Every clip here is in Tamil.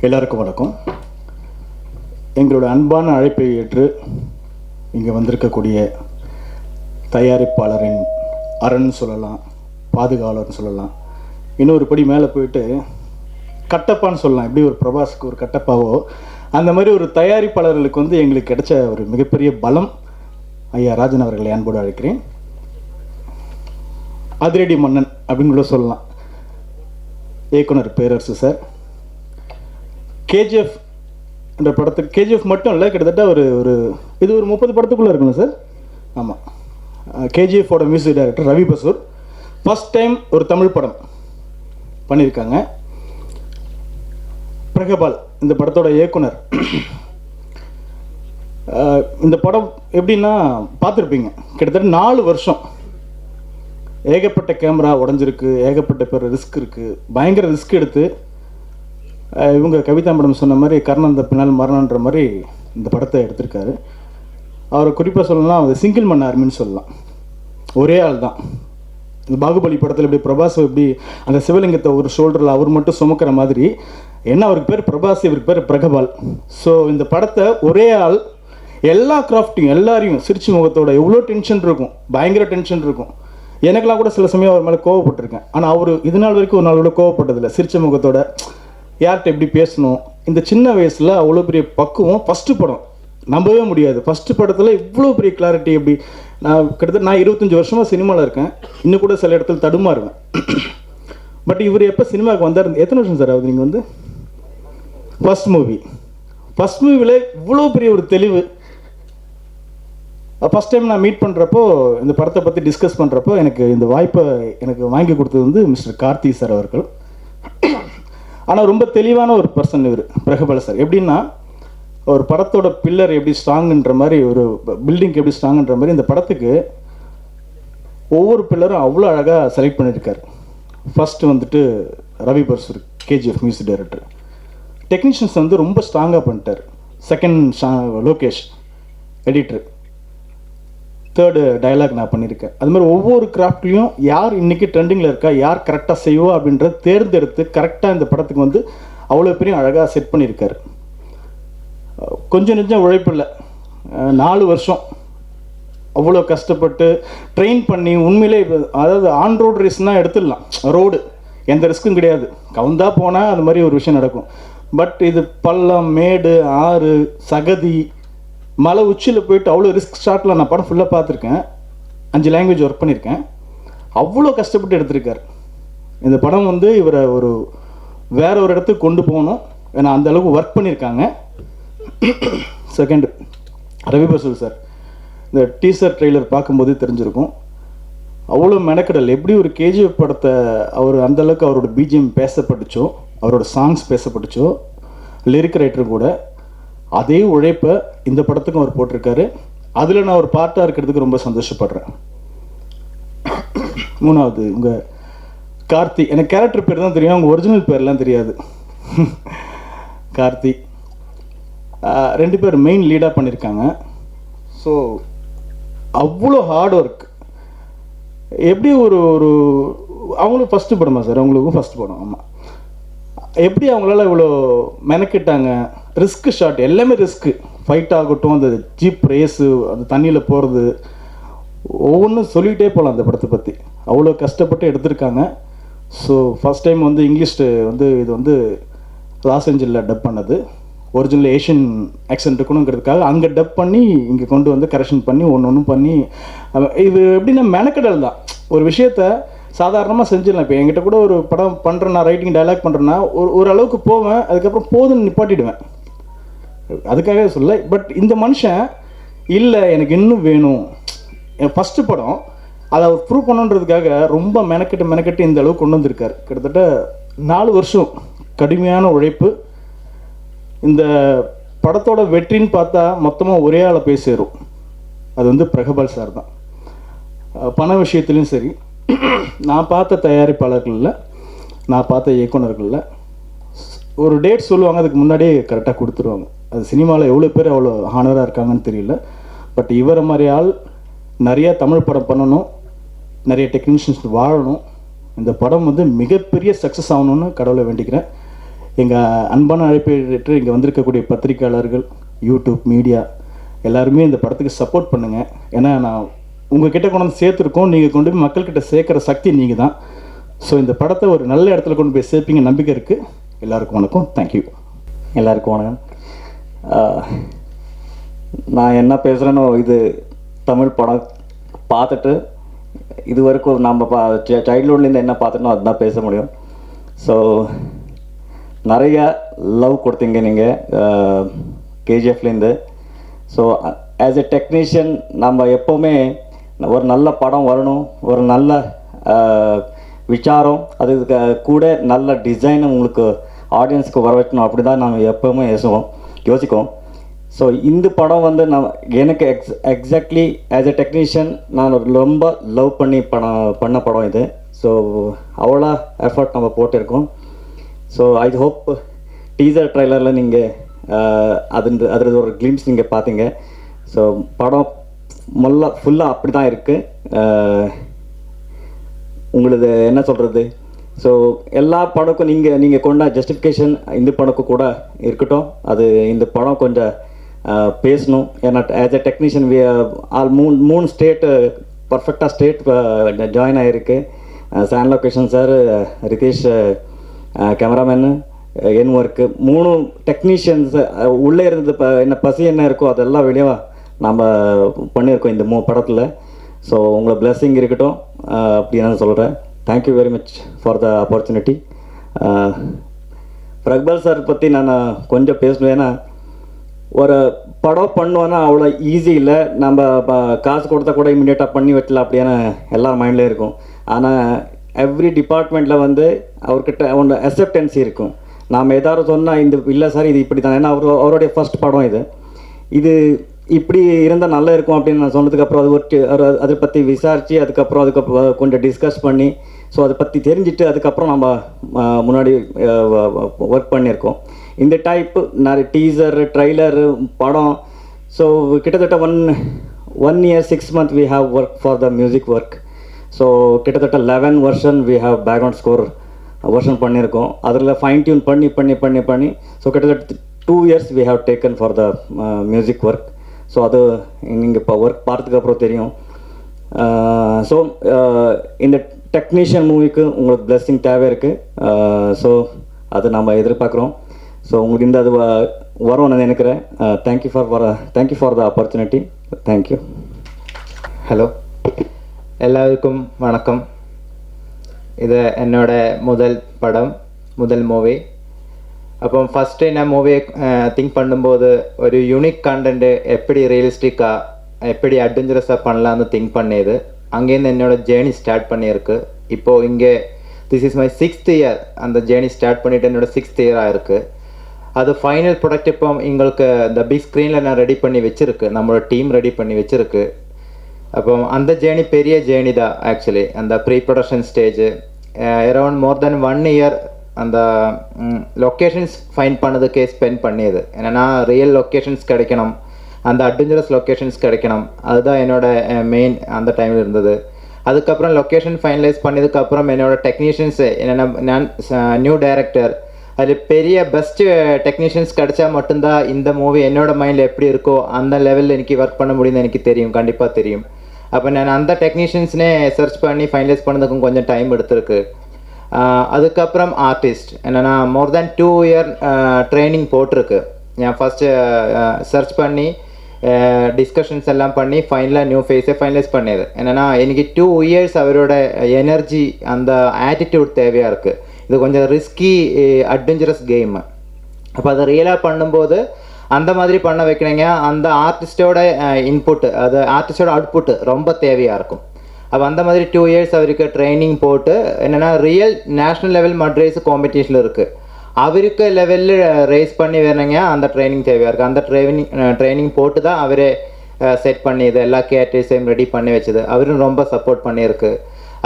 எல்லாருக்கும் வணக்கம். எங்களோட அன்பான அழைப்பை ஏற்று இங்கே வந்திருக்கக்கூடிய தயாரிப்பாளரின் அரண் சொல்லலாம், பாதுகாவலர்னு சொல்லலாம், இன்னொரு படி மேலே போயிட்டு கட்டப்பான்னு சொல்லலாம். எப்படி ஒரு பிரபாஸுக்கு ஒரு கட்டப்பாவோ அந்த மாதிரி ஒரு தயாரிப்பாளர்களுக்கு வந்து எங்களுக்கு கிடைச்ச ஒரு மிகப்பெரிய பலம். ஐயா ராஜன் அவர்களை அன்போடு அழைக்கிறேன். அதிரடி மன்னன் அப்படின்னு கூட சொல்லலாம். இயக்குனர் பேரரசு சார் கேஜிஎஃப் என்ற படத்துக்கு, கேஜிஎஃப் மட்டும் இல்லை, கிட்டத்தட்ட ஒரு இது ஒரு 30 படத்துக்குள்ளே இருக்குல்ல சார்? ஆமாம். கேஜிஎஃபோட music director Ravi Pasur first time ஒரு தமிழ் படம் பண்ணியிருக்காங்க. பிரகபால் இந்த படத்தோட இயக்குனர். இந்த படம் எப்படின்னா பார்த்துருப்பீங்க, கிட்டத்தட்ட 4 வருஷம் ஏகப்பட்ட கேமரா உடஞ்சிருக்கு, ஏகப்பட்ட பேர் ரிஸ்க் இருக்குது, பயங்கர ரிஸ்க் எடுத்து இவங்க கவிதா மேடம் சொன்ன மாதிரி கர்ணன் தப்பினால் மரணன்ற மாதிரி இந்த படத்தை எடுத்திருக்காரு. அவரை குறிப்பாக சொல்லலாம், அது சிங்கிள் மன் ஆர்மின்னு சொல்லலாம். ஒரே ஆள் தான். இந்த பாகுபலி படத்தில் இப்படி பிரபாஸ் எப்படி அந்த சிவலிங்கத்தை ஒரு ஷோல்டரில் அவர் மட்டும் சுமக்கிற மாதிரி, என்ன அவருக்கு பேர் பிரபாஸ், இவருக்கு பேர் பிரகபால். ஸோ இந்த படத்தை ஒரே ஆள் எல்லா கிராஃப்டையும் எல்லாரையும் சிரிச்சு முகத்தோட எவ்வளோ டென்ஷன் இருக்கும், பயங்கர டென்ஷன் இருக்கும். எனக்கெல்லாம் கூட சில சமயம் அவர் மேலே கோவப்பட்டிருக்கேன். ஆனால் அவர் இது நாள் வரைக்கும் ஒரு நாள் கூட கோவப்பட்டதில்லை. சிரிச்ச முகத்தோட யார்கிட்ட எப்படி பேசணும், இந்த சின்ன வயசில் அவ்வளோ பெரிய பக்குவம். ஃபஸ்ட்டு படம் நம்பவே முடியாது. ஃபஸ்ட்டு படத்தில் இவ்வளோ பெரிய கிளாரிட்டி. எப்படி நான் 25 வருஷமாக சினிமாவில் இருக்கேன், இன்னும் கூட சில இடத்துல தடுமாறுவேன். பட் இவர் எப்போ சினிமாவுக்கு வந்தார், எத்தனை வருஷம் சார் ஆகுது நீங்கள் வந்து? ஃபஸ்ட் மூவியில் இவ்வளோ பெரிய ஒரு தெளிவு. ஃபஸ்ட் டைம் நான் மீட் பண்ணுறப்போ, இந்த படத்தை பற்றி டிஸ்கஸ் பண்ணுறப்போ எனக்கு இந்த வாய்ப்பை எனக்கு வாங்கி கொடுத்தது வந்து மிஸ்டர் கார்த்தி சார் அவர்கள். ஆனால் ரொம்ப தெளிவான ஒரு பர்சன் இவர் பிரகபால் சார். எப்படின்னா ஒரு படத்தோட பில்லர் எப்படி ஸ்ட்ராங்குன்ற மாதிரி, ஒரு பில்டிங் எப்படி ஸ்ட்ராங்குன்ற மாதிரி இந்த படத்துக்கு ஒவ்வொரு பில்லரும் அவ்வளோ அழகாக செலக்ட் பண்ணியிருக்காரு. ஃபஸ்ட்டு வந்துட்டு Ravi Basrur KGF music director. Technicians வந்து ரொம்ப ஸ்ட்ராங்காக பண்ணிட்டார். Second Lokesh editor. Third dialogue நான் பண்ணியிருக்கேன். அது மாதிரி ஒவ்வொரு கிராஃப்ட்லேயும் யார் இன்றைக்கி ட்ரெண்டிங்கில் இருக்கா, யார் கரெக்டாக செய்வோம் அப்படின்றத தேர்ந்தெடுத்து கரெக்டாக இந்த படத்துக்கு வந்து அவ்வளோ பெரிய அழகாக செட் பண்ணியிருக்காரு. கொஞ்சம் நெஞ்சம் உழைப்பு இல்லை, 4 வருஷம் அவ்வளோ கஷ்டப்பட்டு ட்ரெயின் பண்ணி. உண்மையிலே அதாவது ஆன் ரோடு ரேஸ்னால் எடுத்துடலாம், ரோடு எந்த ரிஸ்க்கும் கிடையாது, கவுந்தா போனால் அது மாதிரி ஒரு விஷயம் நடக்கும். பட் இது பள்ளம், மேடு, ஆறு, சகதி, மலை உச்சியில் போயிட்டு அவ்வளோ ரிஸ்க் ஷாட்டில் நான் படம் ஃபுல்லாக பார்த்துருக்கேன். 5 லாங்குவேஜ் ஒர்க் பண்ணியிருக்கேன். அவ்வளோ கஷ்டப்பட்டு எடுத்திருக்கார். இந்த படம் வந்து இவரை வேற ஒரு இடத்துக்கு கொண்டு போகணும், ஏன்னா அந்த அளவுக்கு ஒர்க் பண்ணியிருக்காங்க. Second Ravi Pasur sir. இந்த டீசர் ட்ரெய்லர் பார்க்கும்போதே தெரிஞ்சிருக்கும் அவ்வளோ மெனக்கடல். எப்படி ஒரு கேஜிஎஃப் படத்தை அவர் அந்தளவுக்கு அவரோட பிஜிஎம் பேசப்பட்டுச்சோ, அவரோட சாங்ஸ் பேசப்பட்டுச்சோ, லிரிக் ரைட்டர் கூட அதே உழைப்பை இந்த படத்துக்கும் அவர் போட்டிருக்காரு. அதில் நான் ஒரு பார்ட்டாக இருக்கிறதுக்கு ரொம்ப சந்தோஷப்படுறேன். 3வது உங்கள் கார்த்தி. எனக்கு கேரக்டர் பேர் தான் தெரியும், அவங்க ஒரிஜினல் பேர்லாம் தெரியாது. கார்த்தி 2 பேர் மெயின் லீடாக பண்ணியிருக்காங்க. ஸோ அவ்வளோ ஹார்ட் ஒர்க். எப்படி ஒரு அவங்களும் ஃபஸ்ட்டு படமா சார்? அவங்களுக்கும் ஃபஸ்ட்டு படம். ஆமாம். எப்படி அவங்களால இவ்வளோ மெனக்கிட்டாங்க? ரிஸ்க்கு ஷாட், எல்லாமே ரிஸ்க்கு. ஃபைட் ஆகட்டும், அந்த ஜீப் ரேஸு, அந்த தண்ணியில் போகிறது, ஒவ்வொன்றும் சொல்லிகிட்டே போகலாம் அந்த படத்தை பற்றி. அவ்வளோ கஷ்டப்பட்டு எடுத்திருக்காங்க. ஸோ ஃபஸ்ட் டைம் வந்து இங்கிலீஷ் வந்து இது வந்து லாஸ் ஏஞ்சலில் டப் பண்ணது. ஒரிஜினல் ஏஷியன் ஆக்சென்ட் இருக்கணுங்கிறதுக்காக அங்கே டப் பண்ணி இங்கே கொண்டு வந்து கரெக்ஷன் பண்ணி ஒன்று பண்ணி. இது எப்படின்னா மெனக்கடல் தான். ஒரு விஷயத்த சாதாரணமாக செஞ்சிடலாம். இப்போ என்கிட்ட கூட ஒரு படம் பண்ணுறேன், நான் ரைட்டிங் டைலாக் பண்ணுறேன்னா ஓரளவுக்கு போவேன், அதுக்கப்புறம் போதுன்னு நிப்பாட்டிடுவேன். அதுக்காக சொல்ல. பட் இந்த மனுஷன் இல்லை, எனக்கு இன்னும் வேணும். என் ஃபஸ்ட்டு படம் அதை அவர் ப்ரூவ் பண்ணுன்றதுக்காக ரொம்ப மெனக்கெட்டு இந்த அளவுக்கு கொண்டு வந்திருக்கார். கிட்டத்தட்ட 4 வருஷம் கடுமையான உழைப்பு. இந்த படத்தோட வெற்றின்னு பார்த்தா மொத்தமாக ஒரே ஆளை போய் சேரும், அது வந்து பிரகபால் சார் தான். பண விஷயத்துலையும் சரி, நான் பார்த்த தயாரிப்பாளர்களில், நான் பார்த்த இயக்குனர்களில் ஒரு டேட் சொல்லுவாங்க, அதுக்கு முன்னாடியே கரெக்டாக கொடுத்துருவாங்க. அது சினிமாவில் எவ்வளோ பேர் அவ்வளோ ஹானராக இருக்காங்கன்னு தெரியல. பட் இவரை மாதிரி ஆள் நிறையா தமிழ் படம் பண்ணணும், நிறைய டெக்னீஷியன்ஸ் வாழணும். இந்த படம் வந்து மிகப்பெரிய சக்ஸஸ் ஆகணும்னு கடவுளை வேண்டிக்கிறேன். எங்கள் அன்பான அழைப்பை ஏற்று இங்கே வந்திருக்கக்கூடிய பத்திரிக்கையாளர்கள், யூடியூப் மீடியா எல்லாருமே இந்த படத்துக்கு சப்போர்ட் பண்ணுங்கள். ஏன்னா நான் உங்ககிட்ட கொண்டு வந்து சேர்த்துருக்கோம், நீங்கள் கொண்டு போய் மக்கள்கிட்ட சேர்க்குற சக்தி நீங்கள் தான். ஸோ இந்த படத்தை ஒரு நல்ல இடத்துல கொண்டு போய் சேர்ப்பீங்க நம்பிக்கை இருக்குது. எல்லாருக்கும் வணக்கம். தேங்க்யூ. எல்லாருக்கும் வணக்கம். நான் என்ன பேசுகிறேன்னு, இது தமிழ் படம் பார்த்துட்டு இது வரைக்கும் நம்ம சைல்ட்ஹுட்லேருந்து என்ன பார்த்துட்டோம் அதுதான் பேச முடியும். ஸோ நிறைய லவ் கொடுத்தீங்க நீங்கள் கேஜிஎஃப்லேருந்து. ஸோ ஆஸ் எ டெக்னீஷியன் நம்ம எப்போவுமே ஒரு நல்ல படம் வரணும், ஒரு நல்ல விசாரம், அதுக்கு கூட நல்ல டிசைன் உங்களுக்கு ஆடியன்ஸுக்கு வர வைக்கணும், அப்படி தான் நம்ம எப்போவுமே யோசிக்கும். ஸோ இந்த படம் வந்து எனக்கு எக்ஸாக்ட்லி ஆஸ் எ டெக்னீஷியன் நான் ரொம்ப லவ் பண்ணி பண்ண படம் இது. ஸோ அவ்வளோ எஃபர்ட் நம்ம போட்டிருக்கோம். ஸோ ஐ ஹோப் டீசர் ட்ரைலரில் நீங்கள் அது ஒரு கிளிம்ஸ் நீங்கள் பார்த்தீங்க. ஸோ படம் ஃபுல்லாக அப்படி தான் இருக்குது. உங்களுக்கு என்ன சொல்கிறது, ஸோ எல்லா படக்கும் நீங்கள் கொண்ட ஜஸ்டிஃபிகேஷன் இந்த படக்கும் கூட இருக்கட்டும். அது இந்த படம் கொஞ்சம் பேசணும். ஏன்னா ஆஸ் எ டெக்னீஷியன் மூணு ஸ்டேட்டு பர்ஃபெக்டாக ஸ்டேட் ஜாயின் ஆகிருக்கு. சான் லொக்கேஷன் சார், ரிதேஷ் கேமராமேனு, என் ஒர்க்கு, 3 டெக்னீஷியன்ஸ் உள்ளே இருந்து என்ன பசி என்ன இருக்கோ அதெல்லாம் வெளியே நம்ம பண்ணியிருக்கோம் இந்த படத்தில். ஸோ உங்களை பிளெஸ்ஸிங் இருக்கட்டும் அப்படின்னு நான் சொல்கிறேன். Thank you very much for the opportunity. பிரக்பால் சார் பற்றி நான் கொஞ்சம் பேசணும். ஏன்னா ஒரு படம் பண்ணுவோன்னா அவ்வளோ ஈஸி இல்லை. நம்ம காசு கொடுத்தா கூட இம்மிடியேட்டாக பண்ணி வைக்கலாம் அப்படியான எல்லார் மைண்ட்லேயும் இருக்கும். ஆனால் எவ்ரி டிபார்ட்மெண்ட்டில் வந்து அவர்கிட்ட ஒன்று அக்செப்டன்சி இருக்கும். நாம் எதாவது சொன்னால் இந்த இல்லை சார் இது இப்படி தான், ஏன்னா அவருடைய ஃபர்ஸ்ட் படம் இது இப்படி இருந்தால் நல்லா இருக்கும் அப்படின்னு நான் சொன்னதுக்கப்புறம் அதை பற்றி விசாரித்து அதுக்கப்புறம் கொஞ்சம் டிஸ்கஸ் பண்ணி ஸோ அதை பற்றி தெரிஞ்சுட்டு அதுக்கப்புறம் நம்ம முன்னாடி ஒர்க் பண்ணியிருக்கோம். இந்த டைப்பு நிறைய டீசர், ட்ரைலரு, படம். ஸோ கிட்டத்தட்ட one year 6 months we have worked for the music work. So கிட்டத்தட்ட 11 version we have background score version பண்ணியிருக்கோம். அதில் ஃபைன் டியூன் பண்ணி ஸோ கிட்டத்தட்ட 2 years we have taken for the music work. So அது நீங்கள் இப்போ ஒர்க் பார்த்ததுக்கப்புறம் தெரியும். ஸோ இந்த டெக்னீஷியன் மூவிக்கு உங்களுக்கு பிளெஸ்ஸிங் தேவை இருக்குது. ஸோ அது நம்ம எதிர்பார்க்குறோம். ஸோ உங்களுக்கு இந்த அது வரும்னு நான் நினைக்கிறேன். Thank you for the opportunity. Thank you. Hello, எல்லாருக்கும் வணக்கம். இது என்னோட முதல் படம், முதல் மூவி. அப்போ ஃபஸ்ட்டு நான் மூவியை திங்க் பண்ணும்போது ஒரு யூனிக் கண்டென்ட்டு எப்படி ரியலிஸ்டிக்காக எப்படி அட்வென்ச்சரஸாக பண்ணலான்னு திங்க் பண்ணியது. அங்கேருந்து என்னோட ஜேர்னி ஸ்டார்ட் பண்ணியிருக்கு. இப்போது இங்கே this is my 6th year. அந்த ஜேர்னி ஸ்டார்ட் பண்ணிவிட்டு என்னோட 6th year இருக்குது. அது ஃபைனல் ப்ராடக்ட் இப்போ எங்களுக்கு இந்த பிக் ஸ்க்ரீனில் நான் ரெடி பண்ணி வச்சுருக்கு, நம்மளோட டீம் ரெடி பண்ணி வச்சுருக்கு. அப்போ அந்த ஜேர்னி பெரிய ஜேர்னி தான் ஆக்சுவலி. அந்த ப்ரீ ப்ரொடக்ஷன் ஸ்டேஜ் அரௌண்ட் மோர் தென் 1 year அந்த லொக்கேஷன்ஸ் ஃபைன் பண்ணதுக்கே ஸ்பெண்ட் பண்ணியது. என்னென்னா ரியல் லொக்கேஷன்ஸ் கிடைக்கணும், அந்த அட்வென்ச்சரஸ் லொக்கேஷன்ஸ் கிடைக்கணும், அதுதான் என்னோட மெயின் அந்த டைமில் இருந்தது. அதுக்கப்புறம் லொக்கேஷன் ஃபைனலைஸ் பண்ணதுக்கப்புறம் என்னோட டெக்னீஷியன்ஸு என்னென்னா நான் நியூ டைரக்டர், அதில் பெரிய பெஸ்ட்டு டெக்னீஷியன்ஸ் கிடைச்சா மட்டும்தான் இந்த மூவி என்னோட மைண்டில் எப்படி இருக்கோ அந்த லெவலில் எனக்கு ஒர்க் பண்ண முடியும்னு எனக்கு தெரியும், கண்டிப்பாக தெரியும். அப்போ நான் அந்த டெக்னீஷியன்ஸ்னே சர்ச் பண்ணி ஃபைனலைஸ் பண்ணதுக்கும் கொஞ்சம் டைம் எடுத்திருக்கு. அதுக்கப்புறம் ஆர்டிஸ்ட் என்னென்னா மோர் தேன் 2 year ட்ரைனிங் போட்டிருக்கு. நான் ஃபஸ்ட்டு சர்ச் பண்ணி டிஸ்கஷன்ஸ் எல்லாம் பண்ணி ஃபைனலாக நியூ ஃபேஸை ஃபைனலைஸ் பண்ணியது. என்னென்னா எனக்கு 2 years அவரோட எனர்ஜி, அந்த ஆட்டிடியூட் தேவையாக இருக்குது. இது கொஞ்சம் ரிஸ்கி அட்வென்ச்சரஸ் கேம். அப்போ அதை ரியலாக பண்ணும்போது அந்த மாதிரி பண்ண வைக்கிறீங்க. அந்த ஆர்டிஸ்டோட இன்புட், அது ஆர்டிஸ்டோட அவுட்புட் ரொம்ப தேவையாக இருக்கும். அப்போ அந்த மாதிரி 2 years அவருக்கு ட்ரைனிங் போட்டு என்னென்னா ரியல் நேஷ்னல் லெவல் மட்ரேஸ் காம்படிஷனில் இருக்குது. அவருக்கு லெவலில் ரேஸ் பண்ணி வேணுங்க அந்த ட்ரைனிங் தேவையாக இருக்குது. அந்த ட்ரைனிங் போட்டு தான் அவரே செட் பண்ணியது, எல்லா கேரக்டர்ஸையும் ரெடி பண்ணி வச்சது. அவரும் ரொம்ப சப்போர்ட் பண்ணியிருக்கு.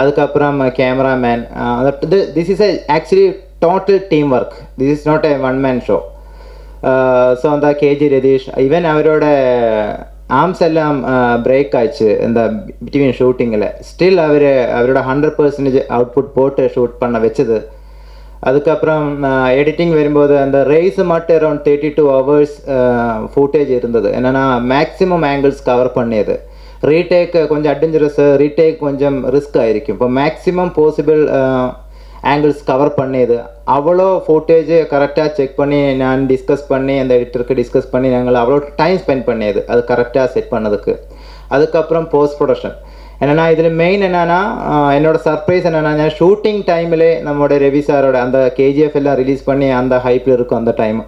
அதுக்கப்புறம் cameraman, this is actually total team work. This is not a one man show. So அந்த கேஜி ரதீஷ், ஈவன் அவரோட ஆர்ம்ஸ் எல்லாம் பிரேக் ஆயிடுச்சு இந்த பிட்வீன் ஷூட்டிங்கில். ஸ்டில் அவரோட 100% அவுட்புட் போட்டு ஷூட் பண்ண வச்சது. அதுக்கப்புறம் எடிட்டிங் வரும்போது அந்த ரேஸ் மட்டும் அரௌண்ட் 32 ஹவர்ஸ் ஃபுட்டேஜ் இருந்தது. என்னென்னா மேக்ஸிமம் ஆங்கிள்ஸ் கவர் பண்ணியது. ரீடேக் கொஞ்சம் அட்வென்ச்சரஸ், ரீடேக் கொஞ்சம் ரிஸ்க் ஆയിരിക്കും. இப்போ மேக்ஸிமம் பாசிபிள் ஆங்கிள்ஸ் கவர் பண்ணியது. அவ்வளோ ஃபுட்டேஜ் கரெக்டாக செக் பண்ணி நான் டிஸ்கஸ் பண்ணி அந்த எடிட்டருக்கு டிஸ்கஸ் பண்ணி நாங்கள் அவ்வளோ டைம் ஸ்பெண்ட் பண்ணியது அது கரெக்டாக செட் பண்ணதுக்கு. அதுக்கப்புறம் போஸ்ட் ப்ரொடக்ஷன் என்னென்னா இதில் மெயின் என்னென்னா என்னோட சர்ப்ரைஸ் என்னென்னா நான் ஷூட்டிங் டைமில் நம்மளோட ரவி சாரோட அந்த கேஜிஎஃப் எல்லாம் ரிலீஸ் பண்ணி அந்த ஹைப்பில் இருக்கும் அந்த டைம்.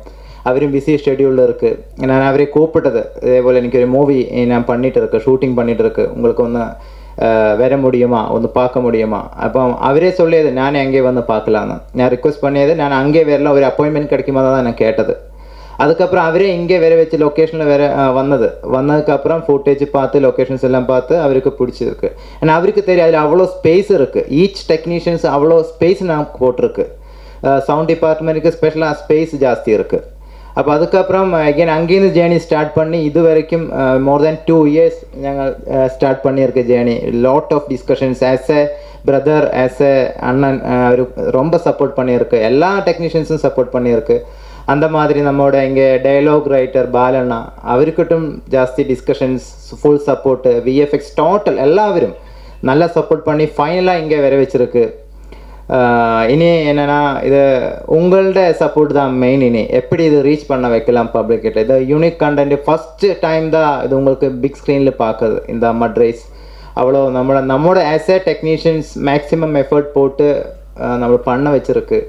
அவரும் பிஸி ஷெட்யூலில் இருக்குது. நான் அவரே கூப்பிட்டது இதேபோல் எனக்கு ஒரு மூவி நான் பண்ணிகிட்டு இருக்கு, ஷூட்டிங் பண்ணிகிட்டு இருக்கு, உங்களுக்கு ஒன்று வர முடியுமா, ஒன்று பார்க்க முடியுமா? அப்போ அவரே சொல்லியது நான் அங்கே வந்து பார்க்கலான்னு. நான் ரிக்வஸ்ட் பண்ணியது நான் அங்கே வரலாம், ஒரு அப்பாயின்மெண்ட் கிடைக்குமா தான் நான் கேட்டது. அதுக்கப்புறம் அவரே இங்கே வேற வச்சு லொக்கேஷனில் வேற வந்ததுக்கப்புறம் ஃபுட்டேஜ் பார்த்து லொக்கேஷன்ஸ் எல்லாம் பார்த்து அவருக்கு பிடிச்சிருக்கு. ஏன்னா அவருக்கு தெரியும் அதில் அவ்வளோ ஸ்பேஸ் இருக்குது. ஈச் டெக்னீஷியன்ஸ் அவ்வளோ ஸ்பேஸ் நான் போட்டிருக்கு. சவுண்ட் டிபார்ட்மெண்ட்டுக்கு ஸ்பெஷலாக ஸ்பேஸ் ஜாஸ்தி இருக்குது. அப்போ அதுக்கப்புறம் அகெயின் அங்கேருந்து ஜேர்னி ஸ்டார்ட் பண்ணி இது வரைக்கும் மோர் தேன் 2 இயர்ஸ் நாங்கள் ஸ்டார்ட் பண்ணியிருக்க journey. Lot of discussions as a brother, as a அண்ணன் அவர் ரொம்ப சப்போர்ட் பண்ணியிருக்கு. எல்லா டெக்னீஷியன்ஸும் சப்போர்ட் பண்ணியிருக்கு. அந்த மாதிரி நம்மளோட இங்கே டயலாக் ரைட்டர் பாலண்ணா அவருக்கிட்டும் ஜாஸ்தி discussions, full support, VFX total எல்லாவரும் நல்லா சப்போர்ட் பண்ணி ஃபைனலாக இங்கே வர வச்சுருக்கு. இனி என்னென்னா இது உங்களோட சப்போர்ட் தான் மெயின். இனி எப்படி இது ரீச் பண்ண வைக்கலாம் பப்ளிக்கிட்ட. இது யூனிக் கண்டென்ட் ஃபஸ்ட்டு டைம் தான் இது உங்களுக்கு பிக் ஸ்க்ரீனில் பார்க்குது இந்த மட் ரேஸ். அவ்வளோ நம்மளோட as a technicians maximum effort போட்டு நம்ம பண்ணி வச்சுருக்கு.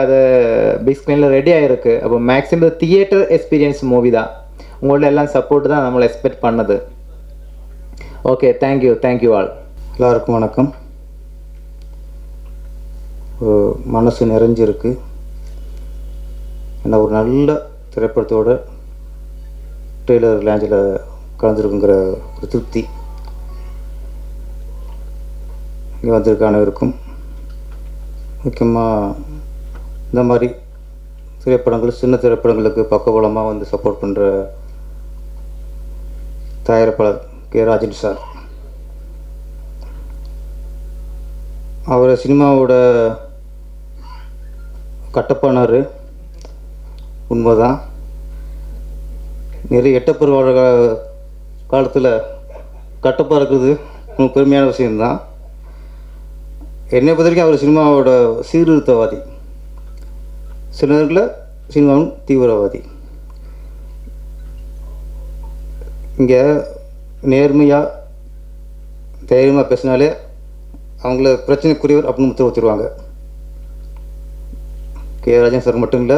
அது பிக் ஸ்க்ரீனில் ரெடி ஆகிருக்கு. அப்போ மேக்ஸிமம் தியேட்டர் எக்ஸ்பீரியன்ஸ் மூவி தான். உங்களோட எல்லாம் சப்போர்ட் தான் நம்மளை எக்ஸ்பெக்ட் பண்ணது. Okay, thank you all. எல்லாருக்கும் வணக்கம். மனசு நிறைஞ்சிருக்கு. என்ன ஒரு நல்ல திரைப்படத்தோட ட்ரெய்லர் லான்ச்சில் கலந்துருக்குங்கிற ஒரு திருப்தி இங்கே வந்திருக்க அனைவருக்கும், முக்கியமாக இந்த மாதிரி திரைப்படங்கள், சின்ன திரைப்படங்களுக்கு பக்கபலமாக வந்து சப்போர்ட் பண்ணுற தயாரிப்பாளர் கே. ராஜன் சார், அவரை சினிமாவோட கட்டப்பானார். உண்மைதான், நிறைய எட்டப்பருவாழ காலத்தில் கட்டப்பாக இருக்குது பெருமையான விஷயம்தான். என்னை பொறுத்த வரைக்கும் அவர் சினிமாவோட சீர்திருத்தவாதி, சில நேரங்களில் சினிமாவின் தீவிரவாதி. இங்கே நேர்மையாக தைரியமாக பேசினாலே அவங்கள பிரச்சனைக்குரியவர் அப்படின்னு முத்திர வச்சுருவாங்க. கே. ராஜன் சார் மட்டும் இல்லை,